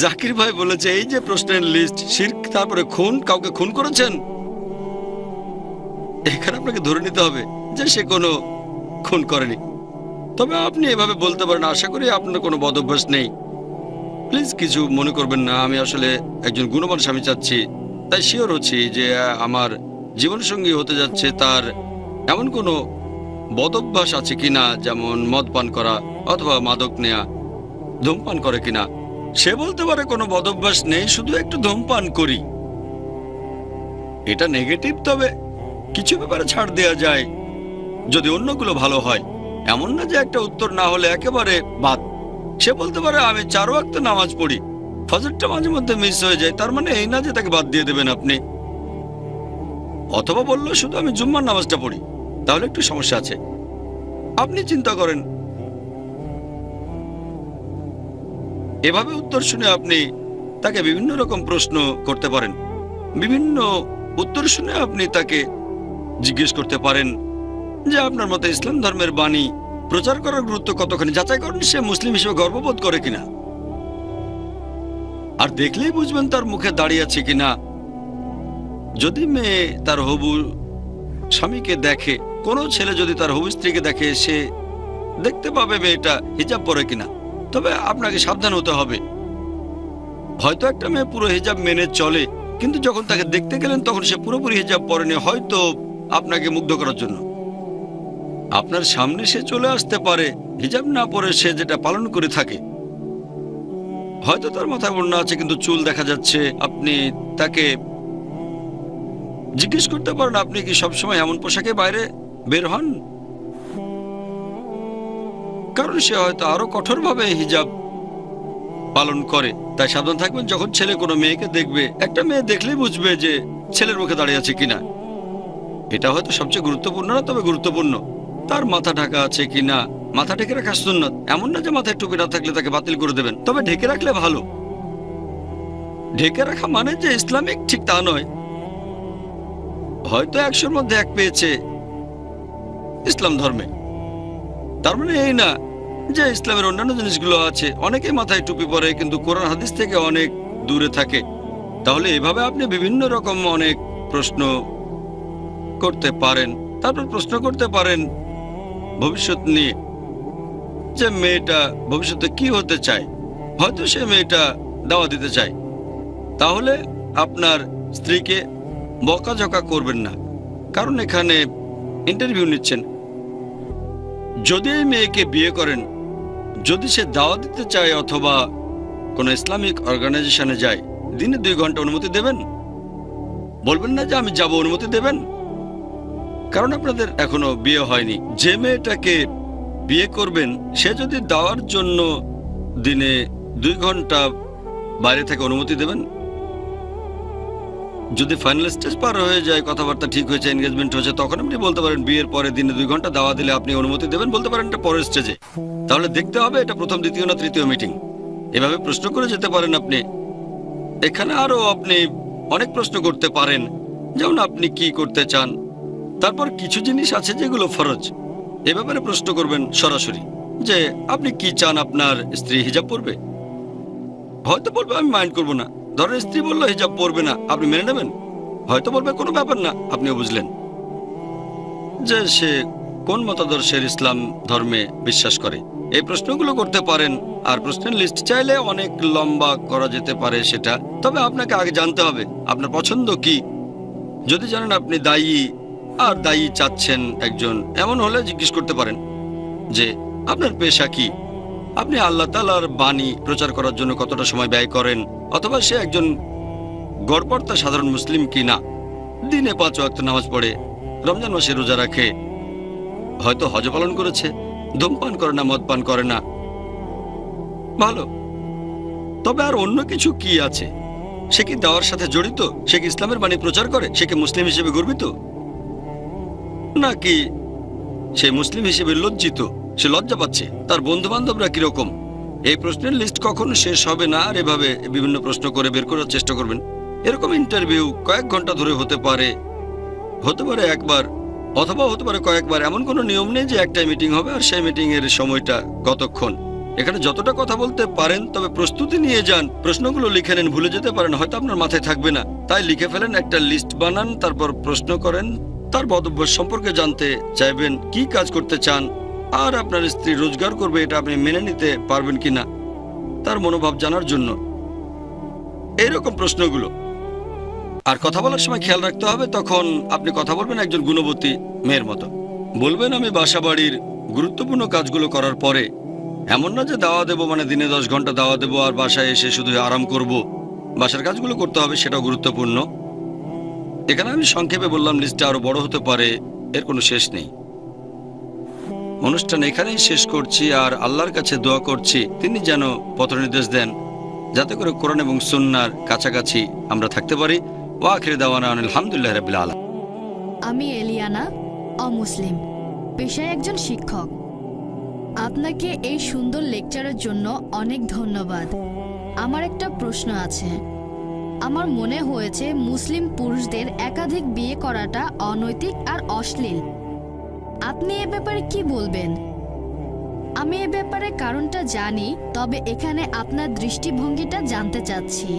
জাকির ভাই বলেছে এই যে প্রশ্নের লিস্ট, শিরক, তারপরে খুন, কাউকে খুন করেছেন, এখানে আপনাকে ধরে নিতে হবে যে সে কোনো খুন করেনি। তবে আপনি এভাবে বলতে পারেন, আশা করি আপনার কোনো বদ অভ্যাস নেই। প্লিজ কিছু মনে করবেন না, আমি আসলে একজন গুণবান স্বামী চাচ্ছি, তাই শিওর হচ্ছি যে আমার জীবনসঙ্গী হতে যাচ্ছে তার এমন কোনো বদ অভ্যাস আছে কিনা, যেমন মদ পান করা অথবা মাদক নেয়া, ধূমপান করে কিনা। সে বলতে পারে কোনো বদ অভ্যাস নেই, শুধু একটু ধূমপান করি। এটা নেগেটিভ, তবে কিছু ব্যাপারে ছাড় দেওয়া যায় যদি অন্যগুলো ভালো হয়। এমন না যে একটা উত্তর না হলে একেবারে বাদ। সে বলতে পারে আমি 4 ওয়াক্ত নামাজ পড়ি, ফজরটা মাঝে মধ্যে মিস হয়ে যায়, তার মানে এই না যে তাকে বাদ দিয়ে দেবেন আপনি। অথবা বললো শুধু আমি জুম্মার নামাজটা পড়ি, তাহলে একটু সমস্যা আছে। আপনি চিন্তা করেন। এভাবে উত্তর শুনে আপনি তাকে বিভিন্ন রকম প্রশ্ন করতে পারেন। বিভিন্ন উত্তর শুনে আপনি তাকে জিজ্ঞেস করতে পারেন যে আপনার মতে ইসলাম ধর্মের বাণী প্রচার করার গুরুত্ব কতখানি। যাচাই করেন সে মুসলিম হিসেবে গর্ববোধ করে কিনা, আর দেখলেই বুঝবেন তার মুখে দাঁড়িয়ে আছে কিনা। যদি মেয়ে তার হবু স্বামীকে দেখে, কোনো ছেলে যদি তার হবু স্ত্রীকে দেখে, সে দেখতে পাবে মেয়েটা হিজাব পরে কিনা। তবে আপনাকে সাবধান হতে হবে। হয়তো একটা মেয়ে পুরো হিজাব মেনে চলে, কিন্তু যখন তাকে দেখতে গেলেন তখন সে পুরোপুরি হিজাব পরেনি, হয়তো আপনাকে মুগ্ধ করার জন্য। আপনার সামনে সে চলে আসতে পারে হিজাব না পরে সে যেটা পালন করে থাকে। হয়তো তার মাথায় ওড়না আছে কিন্তু চুল দেখা যাচ্ছে। আপনি তাকে জিজ্ঞেস করতে পারেন আপনি কি সবসময় এমন পোশাকে বাইরে বের হন, কারণ সে হয়তো আরো কঠোরভাবে হিজাব পালন করে। তাই সাবধান থাকবেন যখন ছেলে কোনো মেয়েকে দেখবে, একটা মেয়ে দেখলেই বুঝবে যে ছেলের মুখে দাঁড়িয়ে আছে কিনা। এটা হয়তো সবচেয়ে গুরুত্বপূর্ণ না, তবে গুরুত্বপূর্ণ। তার মাথা ঢাকা আছে কিনা, মাথা ঢেকে রাখা সুন্নাত। এমন না যে মাথায় টুপি না থাকলে তাকে বাতিল করে দেবেন, তবে ঢেকে রাখলে ভালো। ঢেকে রাখা মানে যে ইসলামিক, ঠিক তা নয়। হয়তো 100-র মধ্যে 1 পেয়েছে ইসলাম ধর্মে, তার মানে এই না যে ইসলামের অন্যান্য জিনিসগুলো আছে। অনেকেই মাথায় টুপি পরে কিন্তু কোরআন হাদিস থেকে অনেক দূরে থাকে। তাহলে এভাবে আপনি বিভিন্ন রকম অনেক প্রশ্ন করতে পারেন। তারপর প্রশ্ন করতে পারেন ভবিষ্যৎ নিয়ে, যে মেয়েটা ভবিষ্যতে কি হতে চায়। হয়তো সে মেয়েটা দাওয়া দিতে চায়, তাহলে আপনার স্ত্রীকে বকাঝকা করবেন না, কারণ এখানে ইন্টারভিউ নিচ্ছেন। যদি এই মেয়েকে বিয়ে করেন, যদি সে দাওয়া দিতে চায় অথবা কোনো ইসলামিক অর্গানাইজেশনে যায়, দিনে 2 ঘন্টা অনুমতি দেবেন? বলবেন না যে আমি যাব, অনুমতি দেবেন, কারণ আপনাদের এখনো বিয়ে হয়নি। যে মেয়েটাকে বিয়ে করবেন সে যদি দাওয়ার জন্য দিনে 2 ঘন্টা বাইরে থেকে অনুমতি দেবেন? যদি ফাইনাল স্টেজ পার হয়ে যায়, কথাবার্তা ঠিক হয়েছে, এনগেজমেন্ট হয়েছে, তখন আপনি বলতে পারেন বিয়ের পরে দিনে 2 ঘন্টা দাওয়া দিলে আপনি অনুমতি দেবেন, বলতে পারেন এটা পরের স্টেজে। তাহলে দেখতে হবে এটা প্রথম, দ্বিতীয় না তৃতীয় মিটিং। এভাবে প্রশ্ন করে যেতে পারেন আপনি। এখানে আরো আপনি অনেক প্রশ্ন করতে পারেন, যেমন আপনি কি করতে চান। তারপর কিছু জিনিস আছে যেগুলো ফরজ, এ ব্যাপারে প্রশ্ন করবেন সরাসরি, যে আপনি কি চান আপনার স্ত্রী হিজাব পরবে? হয়তো বলবে আমি মাইন্ড করবো না। ধরেন স্ত্রী বললো হিজাব পরবে না, আপনি মেনে নেবেন? হয়তো বলবে কোনো ব্যাপার না, আপনিও বুঝলেন যে সে কোন মতাদর্শের ইসলাম ধর্মে বিশ্বাস করে। এই প্রশ্নগুলো করতে পারেন। আর প্রশ্নের লিস্ট চাইলে অনেক লম্বা করা যেতে পারে সেটা, তবে আপনাকে আগে জানতে হবে আপনার পছন্দ কি। যদি জানেন আপনি দায়ী আর দায়ী চাচ্ছেন একজন, এমন হলে জিজ্ঞেস করতে পারেন যে আপনার পেশা কি, আপনি আল্লাহ তাআলার বাণী প্রচার করার জন্য কতটা সময় ব্যয় করেন, অথবা সে একজন গড়পড়তা সাধারণ মুসলিম কি না, দিনে 5 ওয়াক্ত নামাজ পড়ে, রমজান মাসে রোজা রাখে, হয়তো হজ পালন করেছে, ধূমপান করে না, মদ পান করে না। ভালো, তবে আর অন্য কিছু কি আছে? সে কি দাওয়ার সাথে জড়িত? সে কি ইসলামের বাণী প্রচার করে? সে কি মুসলিম হিসেবে গর্বিত, নাকি সে মুসলিম হিসেবে লজ্জিত, সে লজ্জা পাচ্ছে? তার বন্ধু বান্ধবরা কিরকম? এই প্রশ্নের লিস্ট কখনো শেষ হবে না। আর এভাবে বিভিন্ন প্রশ্ন করে বের করার চেষ্টা করবেন। এরকম ইন্টারভিউ কয়েক ঘন্টা ধরে হতে পারে একবার, অথবা হতে পারে কয়েকবার। এমন কোনো নিয়ম নেই যে একটাই মিটিং হবে আর সেই মিটিং এর সময়টা কতক্ষণ। এখানে যতটা কথা বলতে পারেন, তবে প্রস্তুতি নিয়ে যান। প্রশ্নগুলো লিখে নেন, ভুলে যেতে পারেন, হয়তো আপনার মাথায় থাকবে না, তাই লিখে ফেলেন, একটা লিস্ট বানান, তারপর প্রশ্ন করেন। তার বদভ্যাস সম্পর্কে জানতে চাইবেন, কি কাজ করতে চান, আর আপনার স্ত্রী রোজগার করবে এটা আপনি মেনে নিতে পারবেন কিনা, তার মনোভাব জানার জন্য। এইরকম প্রশ্নগুলো। আর কথা বলার সময় খেয়াল রাখতে হবে, তখন আপনি কথা বলবেন একজন গুণবতী মেয়ের মতো। বলবেন আমি বাসা বাড়ির গুরুত্বপূর্ণ কাজগুলো করার পরে, এমন না যে দাওয়া দেবো মানে দিনে 10 ঘন্টা দাওয়া দেবো আর বাসায় এসে শুধু আরাম করব। বাসার কাজগুলো করতে হবে, সেটাও গুরুত্বপূর্ণ। এখানে আমি সংক্ষেপে বললাম, লিস্টটা আরো বড় হতে পারে, এর কোনো শেষ নেই। অনুষ্ঠান এখানেই শেষ করছি, আর আল্লাহর কাছে দোয়া করছি তিনি যেন পথ নির্দেশ দেন, যাতে করে কোরআন এবং সুন্নাহর কাছাকাছি আমরা থাকতে পারি। ওয়া আখিরু দাওয়ানা আলহামদুলিল্লাহি রাব্বিল আলামিন। আমি এলিয়ানা, অমুসলিম, পেশায় একজন শিক্ষক। আপনাকে এই সুন্দর লেকচারের জন্য অনেক ধন্যবাদ। আমার একটা প্রশ্ন আছে। আমার মনে হয়েছে মুসলিম পুরুষদের একাধিক বিয়ে করাটা অনৈতিক আর অশ্লীল। আপনি এ ব্যাপারে কি বলবেন? আমি এ ব্যাপারে কারণটা জানি, তবে এখানে আপনার দৃষ্টিভঙ্গিটা জানতে চাচ্ছি।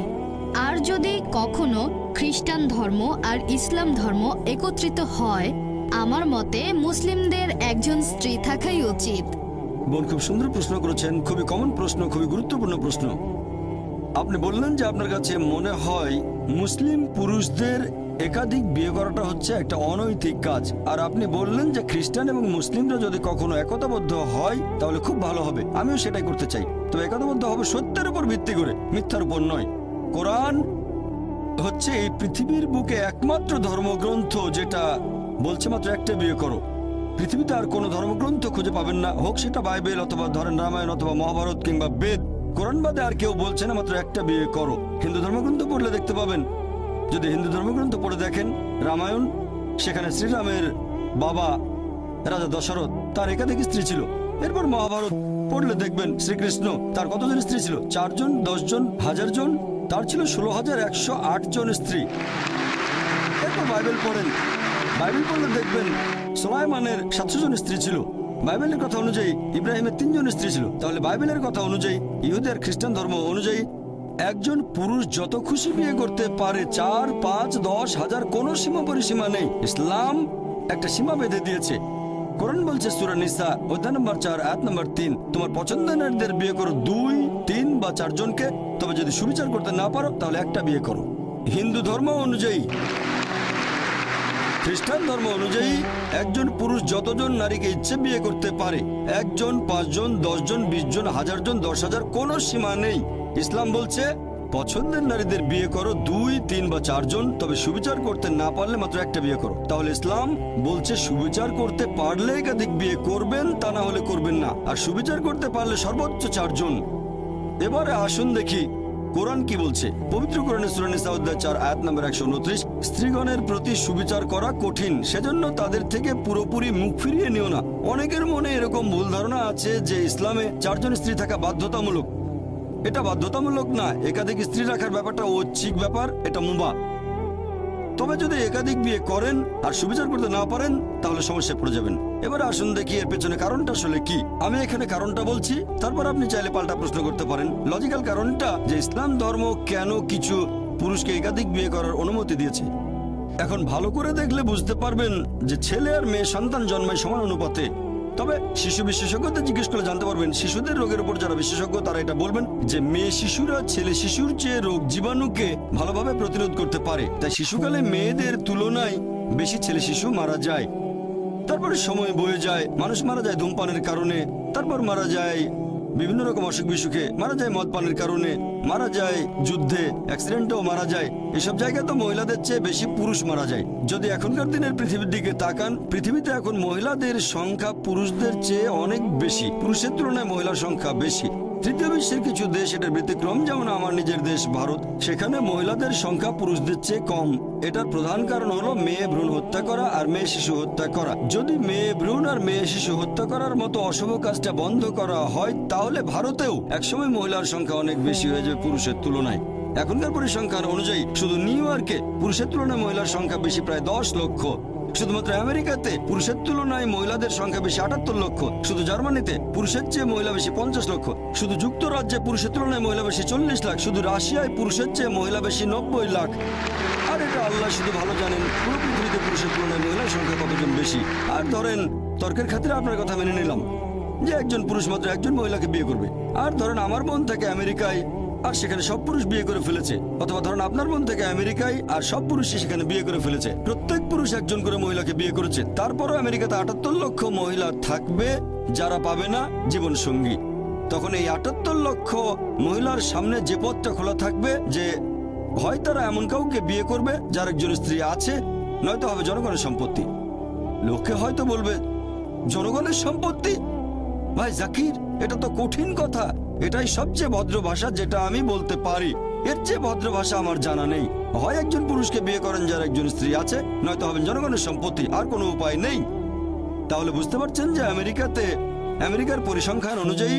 আর যদি কখনো খ্রিস্টান ধর্ম আর ইসলাম ধর্ম একত্রিত হয়, আমার মতে মুসলিমদের একজন স্ত্রী থাকাই উচিত। বোন, খুব সুন্দর প্রশ্ন করেছেন, খুবই কমন প্রশ্ন, খুবই গুরুত্বপূর্ণ প্রশ্ন। আপনি বললেন যে আপনার কাছে মনে হয় মুসলিম পুরুষদের একাধিক বিয়ে করাটা হচ্ছে একটা অনৈতিক কাজ, আর আপনি বললেন যে খ্রিস্টান এবং মুসলিমরা যদি কখনো একতাবদ্ধ হয় তাহলে খুব ভালো হবে। আমিও সেটাই করতে চাই, তবে একতাবদ্ধ হবে সত্যের উপর ভিত্তি করে, মিথ্যার উপর নয়। কোরআন হচ্ছে এই পৃথিবীর বুকে একমাত্র ধর্মগ্রন্থ যেটা বলছে মাত্র একটা বিয়ে করো। পৃথিবীতে আর কোনো ধর্মগ্রন্থ খুঁজে পাবেন না, হোক সেটা বাইবেল অথবা ধরেন রামায়ণ অথবা মহাভারত কিংবা বেদ, কোরআন বাদে আর কেউ বলছে না মাত্র একটা বিয়ে করো। হিন্দু ধর্মগ্রন্থ পড়লে দেখতে পাবেন, যদি হিন্দু ধর্মগ্রন্থ পড়ে দেখেন রামায়ণ, সেখানে শ্রীরামের বাবা রাজা দশরথ, তার একাধিক স্ত্রী ছিল। এরপর মহাভারত পড়লে দেখবেন শ্রীকৃষ্ণ, তার কতজন স্ত্রী ছিল? 4 জন, 10 জন, 1000 জন, তার ছিল 16,108 জন স্ত্রী। এরপর বাইবেল পড়েন, বাইবেল পড়লে দেখবেন সুলাইমানের 700 জন স্ত্রী ছিল। বাইবেলের কথা অনুযায়ী ইব্রাহিমের 3 জন স্ত্রী ছিল। তাহলে বাইবেলের কথা অনুযায়ী, ইহুদি আর খ্রিস্টান ধর্ম অনুযায়ী একজন পুরুষ যত খুশি বিয়ে করতে পারে, 4, 5, 10, 1000, কোনো সীমা পরিসীমা নেই। ইসলাম একটা সীমা বেঁধে দিয়েছে। কোরআন বলছে সূরা নিসা অধ্যায় নম্বর 4 আয়াত নম্বর 3, তোমার পছন্দের নারীদের বিয়ে করো 2, 3 বা 4 জনকে, তবে যদি সুবিচার করতে না পারো তাহলে একটা বিয়ে করো। হিন্দু ধর্ম অনুযায়ী, খ্রিস্টান ধর্ম অনুযায়ী একজন পুরুষ যতজন নারীকে ইচ্ছে বিয়ে করতে পারে, 1 জন, 5 জন, 10 জন, 20 জন, 1000 জন, 10,000, কোনো সীমা নেই। ইসলাম বলছে পছন্দের নারীদের বিয়ে করো 2, 3 বা 4 জন, তবে সুবিচার করতে না পারলে মাত্র একটা বিয়ে করো। তাহলে ইসলাম বলছে সুবিচার করতে পারলে একাধিক বিয়ে করবেন, তা না হলে করবেন না, আর সুবিচার করতে পারলে সর্বোচ্চ 4 জন। এবারে আসুন দেখি কোরআন কি বলছে। পবিত্র কোরআনে সূরা নিসা অধ্যায় 4 আয়াত নম্বর 129, স্ত্রীগণের প্রতি সুবিচার করা কঠিন, সেজন্য তাদের থেকে পুরোপুরি মুখ ফিরিয়ে নিও না। অনেকের মনে এরকম ভুল ধারণা আছে যে ইসলামে 4 জন স্ত্রী থাকা বাধ্যতামূলক। এটা বাধ্যতামূলক না, একাধিক স্ত্রী রাখার ব্যাপারটা ঐচ্ছিক ব্যাপার, এটা মুবাহ। তবে যদি একাধিক বিয়ে করেন আর সুবিচার করতে না পারেন তাহলে সমস্যায় পড়ে যাবেন। এবার আসুন দেখি এর পেছনে কারণটা আসলে কি। আমি এখানে কারণটা বলছি, তারপর আপনি চাইলে পাল্টা প্রশ্ন করতে পারেন। লজিক্যাল কারণটা যে ইসলাম ধর্ম কেন কিছু পুরুষকে একাধিক বিয়ে করার অনুমতি দিয়েছে। এখন ভালো করে দেখলে বুঝতে পারবেন যে ছেলে আর মেয়ে সন্তান জন্মায় সমান অনুপাতে। তবে শিশু বিশেষজ্ঞদের জিজ্ঞেস করে জানতে পারবেন, শিশুদের রোগের উপর যারা বিশেষজ্ঞ তারা এটা বলবেন যে মেয়ে শিশুরা ছেলে শিশুর চেয়ে রোগ জীবাণুকে ভালোভাবে প্রতিরোধ করতে পারে, তাই শিশুকালে মেয়েদের তুলনায় বেশি ছেলে শিশু মারা যায়। তারপরে সময় বয়ে যায়, মানুষ মারা যায় ধূমপানের কারণে, তারপর মারা যায় বিভিন্ন রকম অসুখ বিসুখে, মারা যায় মদ পানের কারণে, মারা যায় যুদ্ধে, অ্যাক্সিডেন্টেও মারা যায়। এসব জায়গায় তো মহিলাদের চেয়ে বেশি পুরুষ মারা যায়। যদি এখনকার দিনের পৃথিবীর দিকে তাকান, পৃথিবীতে এখন মহিলাদের সংখ্যা পুরুষদের চেয়ে অনেক বেশি, পুরুষের তুলনায় মহিলার সংখ্যা বেশি। তৃতীয় বিশ্বের কিছু দেশ এটার ব্যতিক্রম, যেমন আমার নিজের দেশ ভারত, সেখানে মহিলাদের সংখ্যা পুরুষদের চেয়ে কম। এটার প্রধান কারণ হলো মেয়ে ভ্রূণ হত্যা করা আর মেয়ে শিশু হত্যা করা। যদি মেয়ে ভ্রূণ আর মেয়ে শিশু হত্যা করার মতো অশুভ কাজটা বন্ধ করা হয় তাহলে ভারতেও একসময় মহিলার সংখ্যা অনেক বেশি হয়ে যাবে পুরুষের তুলনায়। এখনকার পরিসংখ্যান অনুযায়ী শুধু নিউ ইয়র্কে পুরুষের তুলনায় মহিলার সংখ্যা বেশি প্রায় 10 লক্ষ। শুধুমাত্র আমেরিকাতে পুরুষের তুলনায় মহিলাদের সংখ্যা বেশি 78 লক্ষ। শুধু জার্মানিতে পুরুষের চেয়ে মহিলা বেশি 50 লক্ষ। শুধু যুক্তরাজ্যে পুরুষের তুলনায় মহিলা বেশি 40 লাখ। শুধু রাশিয়ায় পুরুষের চেয়ে মহিলা বেশি 90 লাখ। আর এটা আল্লাহ শুধু ভালো জানেন পুরো পৃথিবীতে পুরুষের তুলনায় মহিলার সংখ্যা কতজন বেশি। আর ধরেন তর্কের খাতিরে আপনার কথা মেনে নিলাম যে একজন পুরুষ মাত্র একজন মহিলাকে বিয়ে করবে। আর ধরেন আমার বোন থেকে আমেরিকায় আর সেখানে সব পুরুষ বিয়ে করে ফেলেছে, অথবা ধরেন আপনার বোন থেকে আমেরিকায় আর সব পুরুষই সেখানে বিয়ে করে ফেলেছে। প্রত্যেক পুরুষ একজন করে মহিলাকে বিয়ে করেছে। তারপরও আমেরিকাতে 78 লক্ষ মহিলা থাকবে যারা পাবে না জীবন সঙ্গী। তখন এই 78 লক্ষ মহিলার সামনে যে পথটা খোলা থাকবে যে হয় তারা এমন কাউকে বিয়ে করবে যার একজন স্ত্রী আছে, নয়তো হবে জনগণের সম্পত্তি। লোকে হয়তো বলবে জনগণের সম্পত্তি? ভাই জাকির, এটা তো কঠিন কথা। এটাই সবচেয়ে ভদ্র ভাষা যেটা আমি বলতে পারি। এর চেয়ে ভদ্র ভাষা আমার জানা নেই। হয় একজন পুরুষকে বিয়ে করেন যার একজন স্ত্রী আছে, নয়তো হবেন জনগণের সম্পত্তি, আর কোনো উপায় নেই। তাহলে বুঝতে পারছেন যে আমেরিকাতে আমেরিকার পরিসংখ্যান অনুযায়ী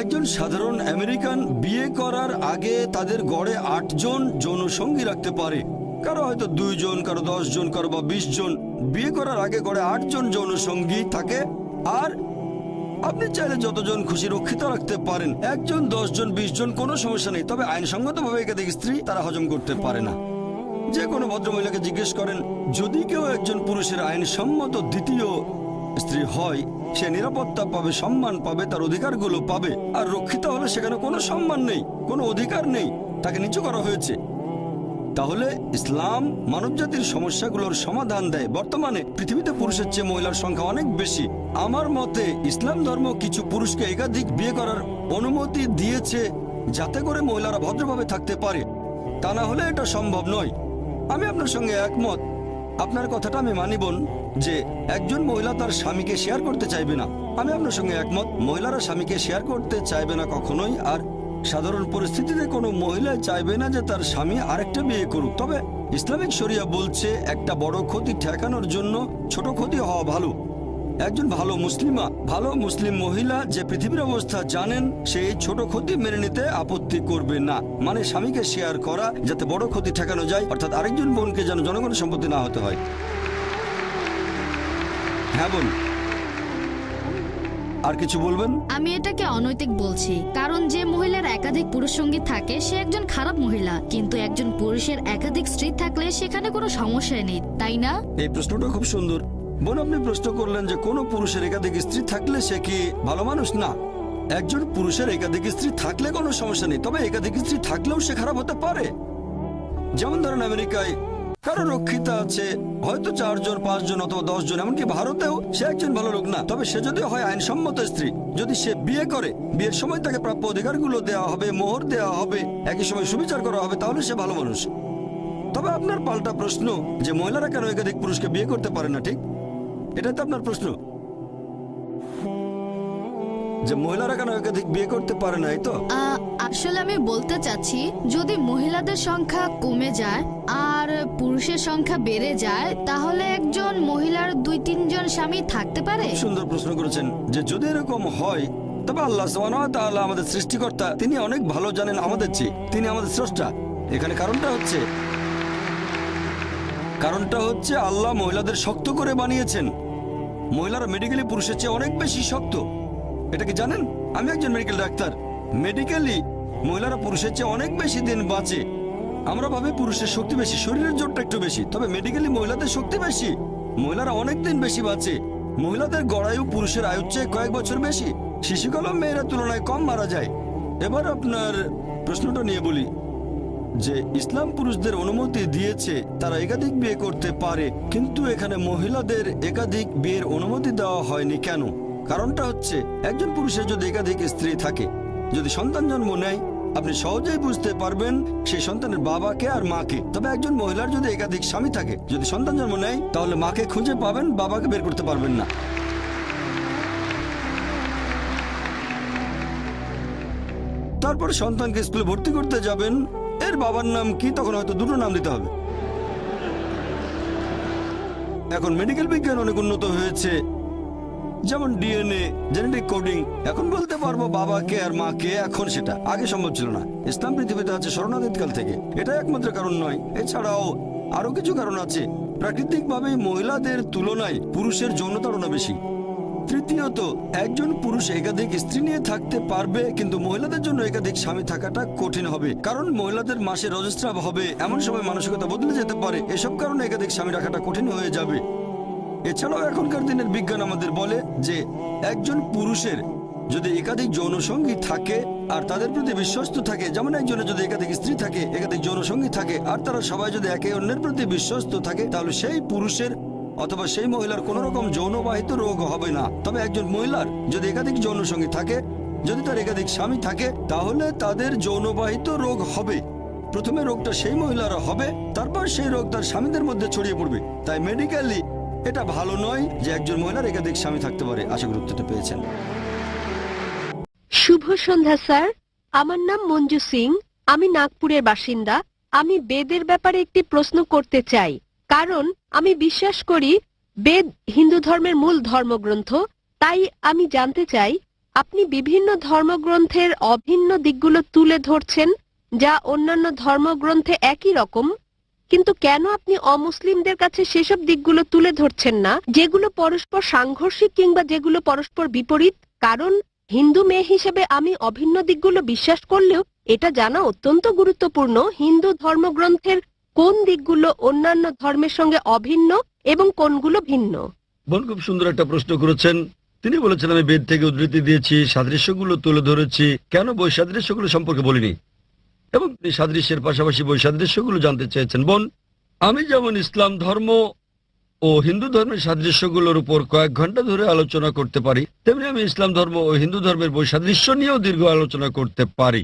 একজন সাধারণ আমেরিকান বিয়ে করার আগে তাদের গড়ে 8 জন যৌন সঙ্গী রাখতে পারে। কারো হয়তো 2 জন, কারো 10 জন, কারো বা 20 জন। বিয়ে করার আগে গড়ে 8 জন যৌন সঙ্গী থাকে। আর আপনি চাইলে যতজন খুশি রক্ষিত রাখতে পারেন, 1 জন, 10 জন, 20 জন, কোনো সমস্যা নেই। তবে আইনসঙ্গতভাবে একাধিক স্ত্রী তারা হজম করতে পারে না। যে কোনো ভদ্রমহিলাকে জিজ্ঞেস করেন, যদি কেউ একজন পুরুষের আইনসম্মত দ্বিতীয় স্ত্রী হয়, সে নিরাপত্তা পাবে, সম্মান পাবে, তার অধিকারগুলো পাবে। আর রক্ষিত হলে সেখানে কোনো সম্মান নেই, কোনো অধিকার নেই, তাকে নিচু করা হয়েছে। তাহলে ইসলাম মানবজাতির সমস্যাগুলোর সমাধান দেয়। বর্তমানে পৃথিবীতে পুরুষের চেয়ে মহিলার সংখ্যা অনেক বেশি। আমার মতে ইসলাম ধর্ম কিছু পুরুষকে একাধিক বিয়ে করার অনুমতি দিয়েছে যাতে করে মহিলারা ভদ্রভাবে থাকতে পারে। তা না হলে এটা সম্ভব নয়। আমি আপনার সঙ্গে একমত, আপনার কথাটা আমি মানি বোন, যে একজন মহিলা তার স্বামীকে শেয়ার করতে চাইবে না। আমি আপনার সঙ্গে একমত, মহিলারা স্বামীকে শেয়ার করতে চাইবে না কখনোই। আর সাধারণ পরিস্থিতিতে কোনো মহিলা চাইবে না যে তার স্বামী আরেকটা বিয়ে করুক। তবে ইসলামিক শরিয়া বলছে একটা বড় ক্ষতি ঠেকানোর জন্য ছোট ক্ষতি হওয়া ভালো। একজন ভালো মুসলিম মহিলা যে পৃথিবীর অবস্থা জানেন, সেই ছোট ক্ষতি মেনে নিতে আপত্তি করবে না। মানে স্বামীকে শেয়ার করা যাতে বড় ক্ষতি ঠেকানো যায়, অর্থাৎ আরেকজন বোনকে যেন জনগণের সম্পত্তি না হতে হয়। হ্যাঁ বোন, আর কিছু বলবেন? আমি এটাকে অনৈতিক বলছি, কারণ যে মহিলার একাধিক পুরুষ সঙ্গী থাকে সে একজন খারাপ মহিলা, কিন্তু একজন পুরুষের একাধিক স্ত্রী থাকলে সেখানে কোনো সমস্যা নেই, তাই না? এই প্রশ্নটা খুব সুন্দর বোন। আপনি প্রশ্ন করলেন যে কোনো পুরুষের একাধিক স্ত্রী থাকলে সে কি ভালো মানুষ? না, একজন পুরুষের একাধিক স্ত্রী থাকলে কোনো সমস্যা নেই, তবে একাধিক স্ত্রী থাকলেও সে খারাপ হতে পারে। যেমন ধরেন আমেরিকায় কারো রক্ষিতা আছে, হয়তো 4 জন 5 জন অথবা 10 জন, এমনকি ভারতেও সে একজন ভালো লোক না। তবে সে যদি হয় আইনসম্মত স্ত্রী, যদি সে বিয়ে করে, বিয়ের সময় তাকে প্রাপ্য অধিকারগুলো দেওয়া হবে, মোহর দেওয়া হবে, একই সময় সুবিচার করা হবে, তাহলে সে ভালো মানুষ। তবে আপনার পাল্টা প্রশ্ন যে মহিলারা কেন একাধিক পুরুষকে বিয়ে করতে পারে না, ঠিক এটাই তো আপনার প্রশ্ন, যে মহিলারা কেন একাধিক বিয়ে করতে পারে না, এই তো? আসলে আমি বলতে চাচ্ছি, যদি মহিলাদের সংখ্যা কমে যায় আর পুরুষের সংখ্যা বেড়ে যায়, তাহলে একজন মহিলার 2-3 জন স্বামী থাকতে পারে। সুন্দর প্রশ্ন করেছেন, যে যদি এরকম হয়, তবে আল্লাহ সুবহানাহু ওয়া তাআলা আমাদের সৃষ্টিকর্তা, তিনি অনেক ভালো জানেন আমাদের চেয়ে, তিনি আমাদের স্রষ্টা। এখানে কারণটা হচ্ছে আল্লাহ মহিলাদের শক্ত করে বানিয়েছেন। মহিলারা মেডিকেলি পুরুষের চেয়ে অনেক বেশি শক্ত, এটা কি জানেন? আমি একজন মেডিকেল ডাক্তার। মেডিকেলি মহিলারা পুরুষের চেয়ে অনেক বেশি দিন বাঁচে। আমরা ভাবি পুরুষের শক্তি বেশি, শরীরের জোরটা একটু বেশি, তবে মেডিকেলি মহিলাদের শক্তি বেশি, মহিলারা অনেক দিন বেশি বাঁচে। মহিলাদের গড়ায়ু পুরুষের আয়ুর চেয়ে কয়েক বছর বেশি, শিশুকালেও মেয়েরা তুলনায় কম মারা যায়। এবার আপনার প্রশ্নটা নিয়ে বলি, যে ইসলাম পুরুষদের অনুমতি দিয়েছে তারা একাধিক বিয়ে করতে পারে, কিন্তু এখানে মহিলাদের একাধিক বিয়ের অনুমতি দেওয়া হয়নি কেন? কারণটা হচ্ছে, একজন পুরুষের যদি একাধিক স্ত্রী থাকে, যদি সন্তান জন্ম নেয়, আপনি সহজেই বুঝতে পারবেন সেই সন্তানের বাবাকে আর মাকে। তবে একজন মহিলার যদি একাধিক স্বামী থাকে, যদি সন্তান জন্ম নেয়, তাহলে মাকে খুঁজে পাবেন, বাবাকে বের করতে পারবেন না। তারপর সন্তানকে স্কুলে ভর্তি করতে যাবেন, এর বাবার নাম কি, তখন হয়তো 2টো নাম দিতে হবে। এখন মেডিকেল বিজ্ঞান অনেক উন্নত হয়েছে, যেমন ডিএনএ, জেনেটিক কোডিং, এখন বলতে পারবো বাবাকে আর মাকে। এখন সেটা আগে সম্ভব ছিল না। ইসলাম পৃথিবীতে আছে শরণাগতকাল থেকে, এটা একমাত্র কারণ নয়, এছাড়াও আরো কিছু কারণ আছে। প্রাকৃতিকভাবে মহিলাদের তুলনায় পুরুষের যৌনতাড়না বেশি। তৃতীয়ত, একজন পুরুষ একাধিক স্ত্রী নিয়ে থাকতে পারবে, কিন্তু মহিলাদের জন্য একাধিক স্বামী থাকাটা কঠিন হবে, কারণ মহিলাদের মাসে রজস্রাব হবে, এমন সময় মানসিকতা বদলে যেতে পারে। এসব কারণে একাধিক স্বামী রাখাটা কঠিন হয়ে যাবে। এছাড়াও এখনকার দিনের বিজ্ঞান আমাদের বলে যে একজন পুরুষের যদি একাধিক যৌনসঙ্গী থাকে আর তাদের প্রতি বিশ্বস্ত থাকে, যেমন একজনের যদি একাধিক স্ত্রী থাকে, একাধিক যৌনসঙ্গী থাকে, আর তারা সবাই যদি একে অন্যের প্রতি বিশ্বস্ত থাকে, তাহলে সেই পুরুষের অথবা সেই মহিলার কোন রকম যৌনবাহিত রোগ হবে না। তবে একজন মহিলার যদি একাধিক যৌনসঙ্গী থাকে, যদি তার একাধিক স্বামী থাকে, তাহলে তাদের যৌনবাহিত রোগ হবে। প্রথমে রোগটা সেই মহিলারা হবে, তারপর সেই রোগ তার স্বামীদের মধ্যে ছড়িয়ে পড়বে। তাই মেডিকেলি এটা ভালো নয় যে একজন মহিলার একাধিক স্বামী থাকতে পারে। আশা করি উত্তরটা পেয়েছেন। শুভ সন্ধ্যা স্যার, আমার নাম মঞ্জু সিং, আমি নাগপুরের বাসিন্দা। আমি বেদের ব্যাপারে একটি প্রশ্ন করতে চাই, কারণ আমি বিশ্বাস করি বেদ হিন্দু ধর্মের মূল ধর্মগ্রন্থ। তাই আমি জানতে চাই, আপনি বিভিন্ন ধর্মগ্রন্থের অভিন্ন দিকগুলো তুলে ধরছেন যা অন্যান্য ধর্মগ্রন্থে একই রকম, কিন্তু কেন আপনি অমুসলিমদের কাছে সেসব দিকগুলো তুলে ধরছেন না যেগুলো পরস্পর সাংঘর্ষিক কিংবা যেগুলো পরস্পর বিপরীত? কারণ হিন্দু মেয়ে হিসেবে আমি অভিন্ন দিকগুলো বিশ্বাস করলেও এটা জানা অত্যন্ত গুরুত্বপূর্ণ হিন্দু ধর্মগ্রন্থের কোন দিকগুলো অন্যান্য ধর্মের সঙ্গে অভিন্ন এবং কোনগুলো ভিন্ন। বোন খুব সুন্দর একটা প্রশ্ন করেছেন। তিনি বলেছেন আমি বেদ থেকে উদ্ধৃতি দিয়েছি, সাদৃশ্যগুলো তুলে ধরেছি, কেন বৈসাদৃশ্যগুলো সম্পর্কে বলিনি, এবং তিনি সাদৃশ্যের পাশাপাশি বৈসাদৃশ্যগুলো জানতে চেয়েছেন। বোন, আমি যেমন ইসলাম ধর্ম ও হিন্দু ধর্মের সাদৃশ্যগুলোর উপর কয়েক ঘন্টা ধরে আলোচনা করতে পারি, তেমনি আমি ইসলাম ধর্ম ও হিন্দু ধর্মের বৈসাদৃশ্য নিয়েও দীর্ঘ আলোচনা করতে পারি।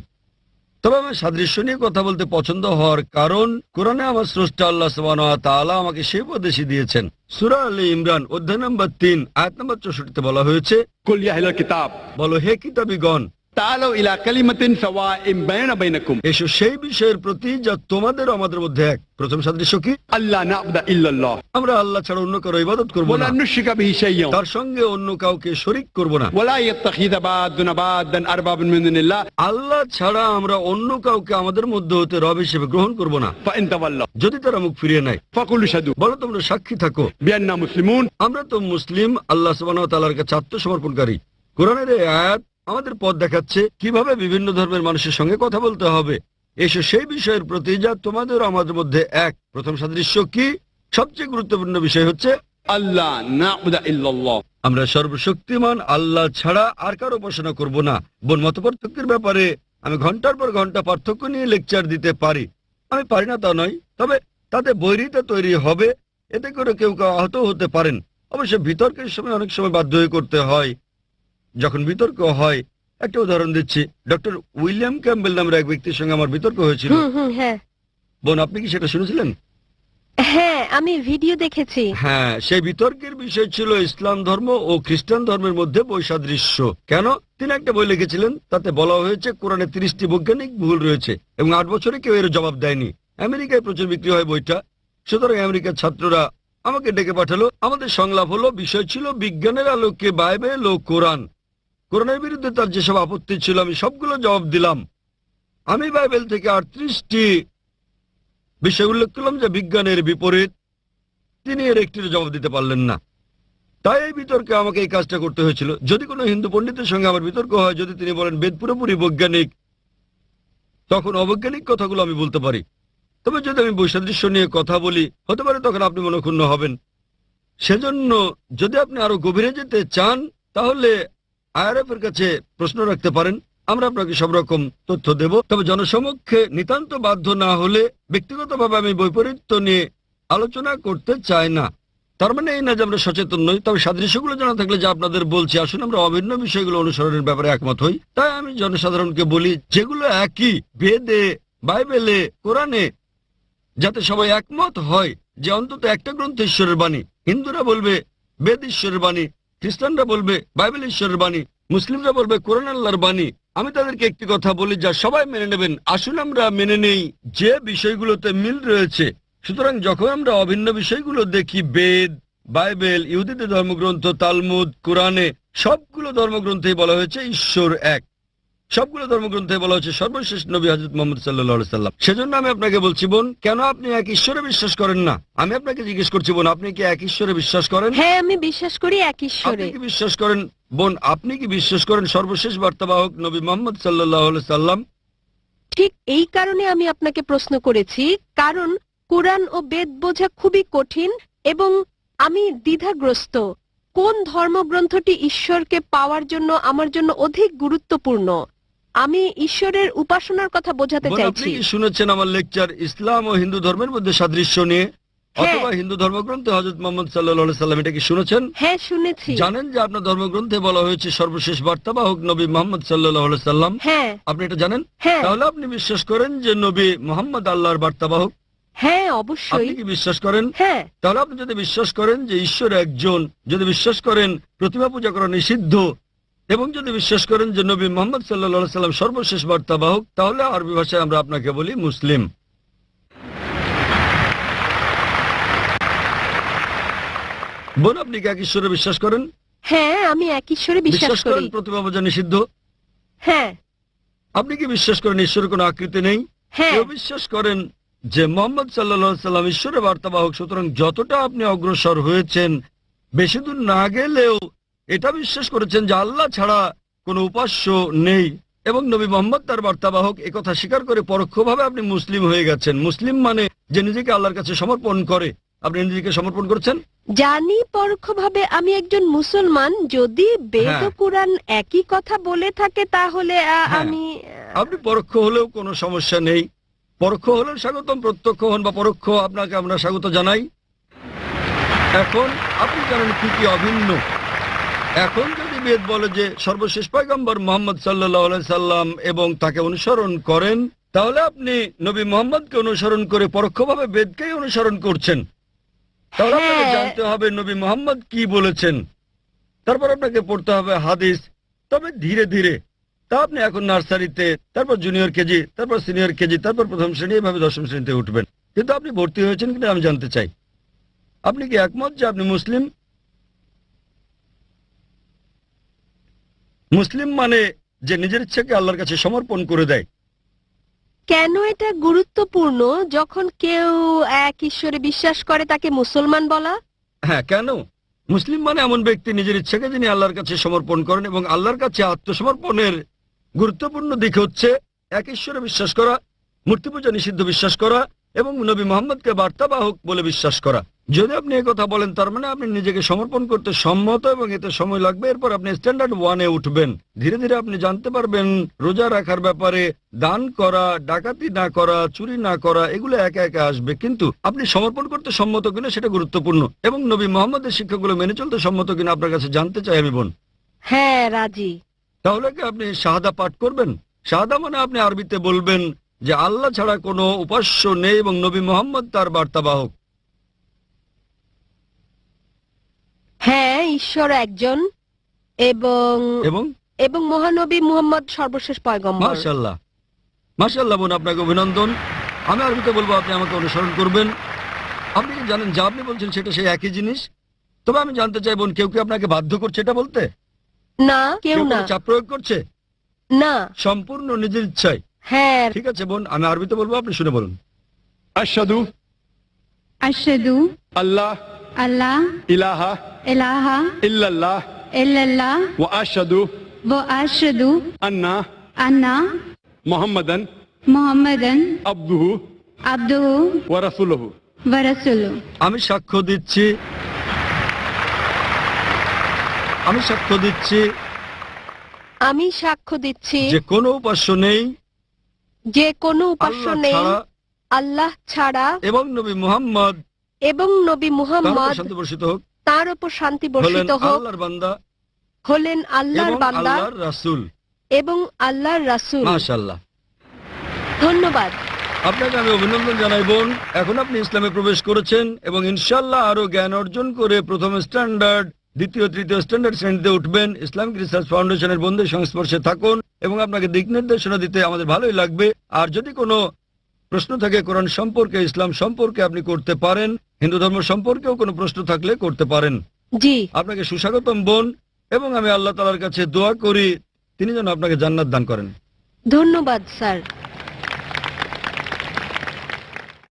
তবে আমার সাদৃশ্য নিয়ে কথা বলতে পছন্দ হওয়ার কারণ কোরআনে আমার স্রষ্টা আল্লাহ সুবহানাহু ওয়া তাআলা আমাকে সেই উপদেশই দিয়েছেন। সূরা আলে ইমরান অধ্যায় নম্বর 3 আয়াত নম্বর 64 বলা হয়েছে, कुल या अहलल किताब বলো হে কিতাবীগণ, तालो इला कलिमतिन सवाइम बैना बैनकुम এসো সেই বিষয়ের প্রতি যা তোমাদের ও আমাদের মধ্যে এক। প্রথম সাদৃশ্য কি? अल्लाह नाबुदा इल्लल्लाह আমরা আল্লাহ ছাড়া অন্য কারো ইবাদত করব वला না, नुश्रिक बिही शैय्यन তার সঙ্গে অন্য কাউকে শরীক করব না। वला यत्तखिद बादुना बादन अरबाबन मिन दुनिल्लाह আল্লাহ ছাড়া আমরা অন্য কাউকে আমাদের মধ্যে হতে রব হিসেবে গ্রহণ করব না। فإن तवल्लوا যদি তারা মুখ ফিরিয়ে নেয়, फकुलु शदू বলো তোমরা সাক্ষী থাকো बिअन्ना मुस्लिमून আমরা তো মুসলিম, আল্লাহ সুবহানাহু ওয়া তাআলার কাছে আত্মসমর্পণকারী। কোরআনের এই আয়াত আমাদের পথ দেখাচ্ছে কিভাবে বিভিন্ন ধর্মের মানুষের সঙ্গে কথা বলতে হবে। এসো সেই বিষয়ের প্রতি যা তোমাদের ও আমাদের মধ্যে এক। প্রথম সাদৃশ্য কি? সবচেয়ে গুরুত্বপূর্ণ বিষয় হচ্ছে अल्लाह नाबुदा इल्लल्लाह আমরা সর্বশক্তিমান আল্লাহ ছাড়া আর কারো উপাসনা করব না। বোন, মতপার্থক্যের ব্যাপারে আমি ঘন্টার পর ঘন্টা পার্থক্য নিয়ে লেকচার দিতে পারি। আমি পারি না তা নয়, তবে তাতে বৈরিতা তৈরি হবে, এতে করে কেউ কেউ আহত হতে পারেন। অবশ্য বিতর্কের সময় অনেক সময় বাধ্য হয়ে করতে হয়। যখন বিতর্ক হয়, একটা উদাহরণ দিচ্ছি, ডক্টর উইলিয়াম ক্যাম্বেল নামের এক ব্যক্তির সঙ্গে আমার বিতর্ক হয়েছিল। হ্যাঁ বোন, আপনি কি সেটা শুনেছিলেন? হ্যাঁ, আমি ভিডিও দেখেছি। হ্যাঁ, সেই বিতর্কের বিষয় ছিল ইসলাম ধর্ম ও খ্রিস্টান ধর্মের মধ্যে বৈসাদৃশ্য। কেন? তিনি একটা বই লিখেছিলেন, তাতে বলা হয়েছে কোরআনে 30টি বৈজ্ঞানিক ভুল রয়েছে এবং 8 বছরে কেউ এর জবাব দেয়নি। আমেরিকায় প্রচুর বিক্রি হয় বইটা। সুতরাং আমেরিকার ছাত্ররা আমাকে ডেকে পাঠালো। আমাদের সংলাপ হলো, বিষয় ছিল বিজ্ঞানের আলোকে বাইবেল ও কোরআন। কোরআনের বিরুদ্ধে তার যেসব আপত্তি ছিল আমি সবগুলো জবাব দিলাম। আমি বাইবেল থেকে 38টি বিষয় উল্লেখ করলাম যে বিজ্ঞানের বিপরীত। তিনি এর একটির জবাব দিতে পারলেন না। তাই এই বিতর্কে আমাকে এই কাজটা করতে হয়েছিল। যদি কোনো হিন্দু পণ্ডিতের সঙ্গে আমার বিতর্ক হয়, যদি তিনি বলেন বেদ পুরোপুরি বৈজ্ঞানিক, তখন অবৈজ্ঞানিক কথাগুলো আমি বলতে পারি। তবে যদি আমি বৈসাদৃশ্য নিয়ে কথা বলি, হতে পারে তখন আপনি মনক্ষুণ্ণ হবেন। সেজন্য যদি আপনি আরো গভীরে যেতে চান, তাহলে IRF এর কাছে প্রশ্ন রাখতে পারেন। আমরা আপনাকে সব রকম তথ্য দেব। তবে জনসমক্ষে নিতান্ত বাধ্য না হলে ব্যক্তিগতভাবে আমি বৈপরীত্য নিয়ে আলোচনা করতে চাই না। তার মানে এই না যে আমরা সচেতন নই। তবে সাদৃশ্যগুলো জানা থাকলে যা আপনাদের বলছি, আসুন আমরা অভিন্ন বিষয়গুলো অনুসরণের ব্যাপারে একমত হই। তাই আমি জনসাধারণকে বলি, যেগুলো একই বেদে, বাইবেলে, কোরআনে, যাতে সবাই একমত হয় যে অন্তত একটা গ্রন্থ ঈশ্বরের বাণী। হিন্দুরা বলবে বেদ ঈশ্বরের বাণী, খ্রিস্টানরা বলবে বাইবেল ঈশ্বরের বাণী, মুসলিমরা বলবে কোরআন আল্লাহর বাণী। আমি তাদেরকে একটি কথা বলি যা সবাই মেনে নেবেন। আসুন আমরা মেনে নেই যে বিষয়গুলোতে মিল রয়েছে। সুতরাং যখন আমরা অভিন্ন বিষয়গুলো দেখি, বেদ, বাইবেল, ইহুদিদের ধর্মগ্রন্থ, তালমুদ, কোরআনে, সবগুলো ধর্মগ্রন্থেই বলা হয়েছে ঈশ্বর এক। সবগুলো ধর্মগ্রন্থে বলা হচ্ছে সর্বশেষ নবী হযরত মুহাম্মদ সাল্লাল্লাহু আলাইহি সাল্লাম। সেজন্য আমি আপনাকে বলছি, বোন, কেন আপনি এক ঈশ্বরে বিশ্বাস করেন না? আমি আপনাকে জিজ্ঞেস করছি, বোন, আপনি কি এক ঈশ্বরে বিশ্বাস করেন? হ্যাঁ, আমি বিশ্বাস করি এক ঈশ্বরে। আপনি কি বিশ্বাস করেন, বোন, আপনি কি বিশ্বাস করেন সর্বশেষ বার্তাবাহক নবী মুহাম্মদ সাল্লাল্লাহু আলাইহি সাল্লাম? ঠিক এই কারণে আমি আপনাকে প্রশ্ন করেছি, কারণ কোরআন ও বেদ বোঝা খুবই কঠিন এবং আমি দ্বিধাগ্রস্ত। কোন ধর্মগ্রন্থটি ঈশ্বরকে পাওয়ার জন্য আমার জন্য অধিক গুরুত্বপূর্ণ? আমি ঈশ্বরের উপাসনার কথা বোঝাতে বোন, আপনি চাইছি। কি শুনেছেন আমার লেকচার ইসলাম ও হিন্দু ধর্মের মধ্যে সাদৃশ্য নিয়ে? অথবা হিন্দু ধর্মগ্রন্থে হযরত মুহাম্মদ সাল্লাল্লাহু আলাইহি সাল্লাম, এটা কি শুনেছেন? হ্যাঁ, শুনেছি। জানেন যে আপনার ধর্মগ্রন্থে বলা হয়েছে সর্বশেষ বার্তাবাহক নবী মুহাম্মদ সাল্লাল্লাহু আলাইহি সাল্লাম? হ্যাঁ। আপনি এটা জানেন? হ্যাঁ। তাহলে আপনি বিশ্বাস করেন যে নবী মুহাম্মদ আল্লাহর বার্তাবাহক? হ্যাঁ, আপনি অবশ্যই। কি বিশ্বাস করেন? হ্যাঁ। তাহলে আপনি যদি বিশ্বাস করেন যে ঈশ্বর একজন, যদি বিশ্বাস করেন প্রতিমা পূজা করা নিষিদ্ধ, এবং যদি বিশ্বাস করেন যে নবী মুহাম্মদ সাল্লাল্লাহু আলাইহি সাল্লাম সর্বশেষ বার্তাবাহক, তাহলে আরবি ভাষায় আমরা আপনাকে বলি মুসলিম। বোন, আপনি কি এক ঈশ্বরে বিশ্বাস করেন? হ্যাঁ, আমি এক ঈশ্বরে বিশ্বাস করি। প্রতিমা পূজা নিষিদ্ধ? হ্যাঁ। আপনি কি বিশ্বাস করেন ঈশ্বরের কোনো আকৃতি নেই? হ্যাঁ। কেউ বিশ্বাস করেন যে মুহাম্মদ সাল্লাল্লাহু আলাইহি সাল্লাম ঈশ্বরের বার্তাবাহক। সুতরাং যতটা আপনি অগ্রসর হয়েছেন, বেশি দূর না গেলেও এটা বিশ্বাস করেছেন যে আল্লাহ ছাড়া কোনো উপাস্য নেই এবং নবী মুহাম্মদ তার বার্তাবাহক। একথা স্বীকার করে পরোক্ষভাবে আপনি মুসলিম হয়ে গেছেন। মুসলিম মানে যে নিজেকে আল্লাহর কাছে সমর্পণ করে। আপনি নিজেকে সমর্পণ করেছেন? জানি পরোক্ষভাবে আমি একজন মুসলমান। যদি বেদ ও কোরআন একই কথা বলে থাকে তাহলে আমি আপনি পরোক্ষ হলেও কোনো সমস্যা নেই। পরোক্ষ হলেও স্বাগতম, প্রত্যক্ষ হন বা পরোক্ষ, আপনাকে আমরা স্বাগত জানাই। এখন আপনি জানেন কি কি অভিন্ন। এখন যদি বেদ বলে যে সর্বশেষ পয়গম্বর মোহাম্মদ সাল্লাল্লাহু আলাইহি সাল্লাম এবং তাকে অনুসরণ করেন, তাহলে আপনি নবী মোহাম্মদকে অনুসরণ করে পরোক্ষভাবে বেদকেই অনুসরণ করছেন। তাহলে আপনাকে হ্যাঁ। জানতে হবে নবী মোহাম্মদ কি বলেছেন, তারপর আপনাকে পড়তে হবে হাদিস, তবে ধীরে ধীরে। তা আপনি এখন নার্সারিতে, তারপর জুনিয়র কেজি, তারপর সিনিয়র কেজি, তারপর প্রথম শ্রেণী, এভাবে দশম শ্রেণীতে উঠবেন। কিন্তু আপনি ভর্তি হয়েছেন কিনা আমি জানতে চাই। আপনি কি একমত যে আপনি মুসলিম? মুসলিম মানে যে নিজের ইচ্ছাকে আল্লাহর কাছে সমর্পণ করে দেয়। কেন এটা গুরুত্বপূর্ণ যখন কেউ এক ঈশ্বরে বিশ্বাস করে তাকে মুসলমান বলা? হ্যাঁ, কেন? মুসলিম মানে এমন ব্যক্তি নিজের ইচ্ছাকে যিনি আল্লাহর কাছে সমর্পণ করেন, এবং আল্লাহর কাছে আত্মসমর্পণের গুরুত্বপূর্ণ দিক হচ্ছে এক ঈশ্বরে বিশ্বাস করা, মূর্তি পূজা নিষিদ্ধ বিশ্বাস করা, এবং নবী মোহাম্মদকে বার্তাবাহক বলে বিশ্বাস করা। যদি আপনি এই কথা বলেন, তার মানে আপনি নিজেকে সমর্পণ করতে সম্মত, এবং এতে সময় লাগবে। এরপর আপনি স্ট্যান্ডার্ড 1-এ উঠবেন। ধীরে ধীরে আপনি জানতে পারবেন রোজা রাখার ব্যাপারে, দান করা, ডাকাতি না করা, চুরি না করা, এগুলো একা একা আসবে। কিন্তু আপনি সমর্পণ করতে সম্মত কিনা সেটা গুরুত্বপূর্ণ, এবং নবী মোহাম্মদের শিক্ষাগুলো মেনে চলতে সম্মত কিনা আপনার কাছে জানতে চাই আমি বোন। হ্যাঁ, রাজি। তাহলে কি আপনি শাহাদা পাঠ করবেন? শাহাদা মানে আপনি আরবিতে বলবেন যে আল্লাহ ছাড়া কোনো উপাস্য নেই এবং নবী মোহাম্মদ তার বার্তাবাহক। হ্যাঁ, ঈশ্বর একজন, এবং এবং এবং মহানবী মুহাম্মদ সর্বশেষ পয়গম্বর। মাশাআল্লাহ, মাশাআল্লাহ বোন, আপনাকে অভিনন্দন। আমি আরবিতে বলবো, আপনি আমাকে অনুসরণ করবেন। আপনি কি জানেন যা আপনি বলছেন সেটা সেই একই জিনিস? তবে আমি জানতে চাই বোন, কেউ কি আপনাকে বাধ্য করছে এটা বলতে? না, কেউ না। কোনো চাপ প্রয়োগ করছে? না। সম্পূর্ণ নিজের ইচ্ছায়। হ্যাঁ। ঠিক আছে বোন, আমি আরবিতে বলবো, আপনি শুনে বলুন। আশহাদু আশহাদু আল্লাহ আল্লাহ ইলাহা ইলাহা ইল্লাল্লাহ ইল্লাল্লাহ ওয়া আশহাদু ওয়া আশহাদু আন্না আন্না মুহাম্মাদান মুহাম্মাদান আবদুহু আবদুহু ওয়া রাসূলুহু। ওয়া রাসূলুহু। আমি সাক্ষ্য দিচ্ছি, আমি সাক্ষ্য দিচ্ছি আমি সাক্ষ্য দিচ্ছি যে কোনো উপাস্য নেই, যে কোনো উপাস্য আল্লাহ নেই ছাড়া, আল্লাহ ছাড়া, এবং নবী মুহাম্মদ এবং নবী তার উপর মুহাম্মদ শান্তি বর্ষিত হোক তার উপর শান্তি হলেন বর্ষিত হোক, আল্লাহর বান্দা হলেন আল্লাহর এবং বান্দা আল্লাহর রাসূল। এবং আল্লাহর রাসূল। মাশাআল্লাহ, ধন্যবাদ। আপনাকে আমি অভিনন্দন জানাই বোন। এখন আপনি ইসলামে প্রবেশ করেছেন এবং ইনশাআল্লাহ আরো জ্ঞান অর্জন করে প্রথম স্ট্যান্ডার্ড, দ্বিতীয় তৃতীয় স্ট্যান্ডার্ড শ্রেণীতে উঠবেন। ইসলামিক রিসার্চ ফাউন্ডেশনের বন্ধুদের সংস্পর্শে থাকুন এবং আপনাকে দিক নির্দেশনা দিতে আমাদের ভালোই লাগবে। আর যদি কোনো প্রশ্ন থাকে কোরআন সম্পর্কে, ইসলাম সম্পর্কে, আপনি করতে পারেন। হিন্দু ধর্ম সম্পর্কেও কোনো প্রশ্ন থাকলে করতে পারেন। জি, আপনাকে সুস্বাগতম বোন, এবং আমি আল্লাহ তাআলার কাছে দোয়া করি তিনি যেন আপনাকে জান্নাত দান করেন। ধন্যবাদ স্যার।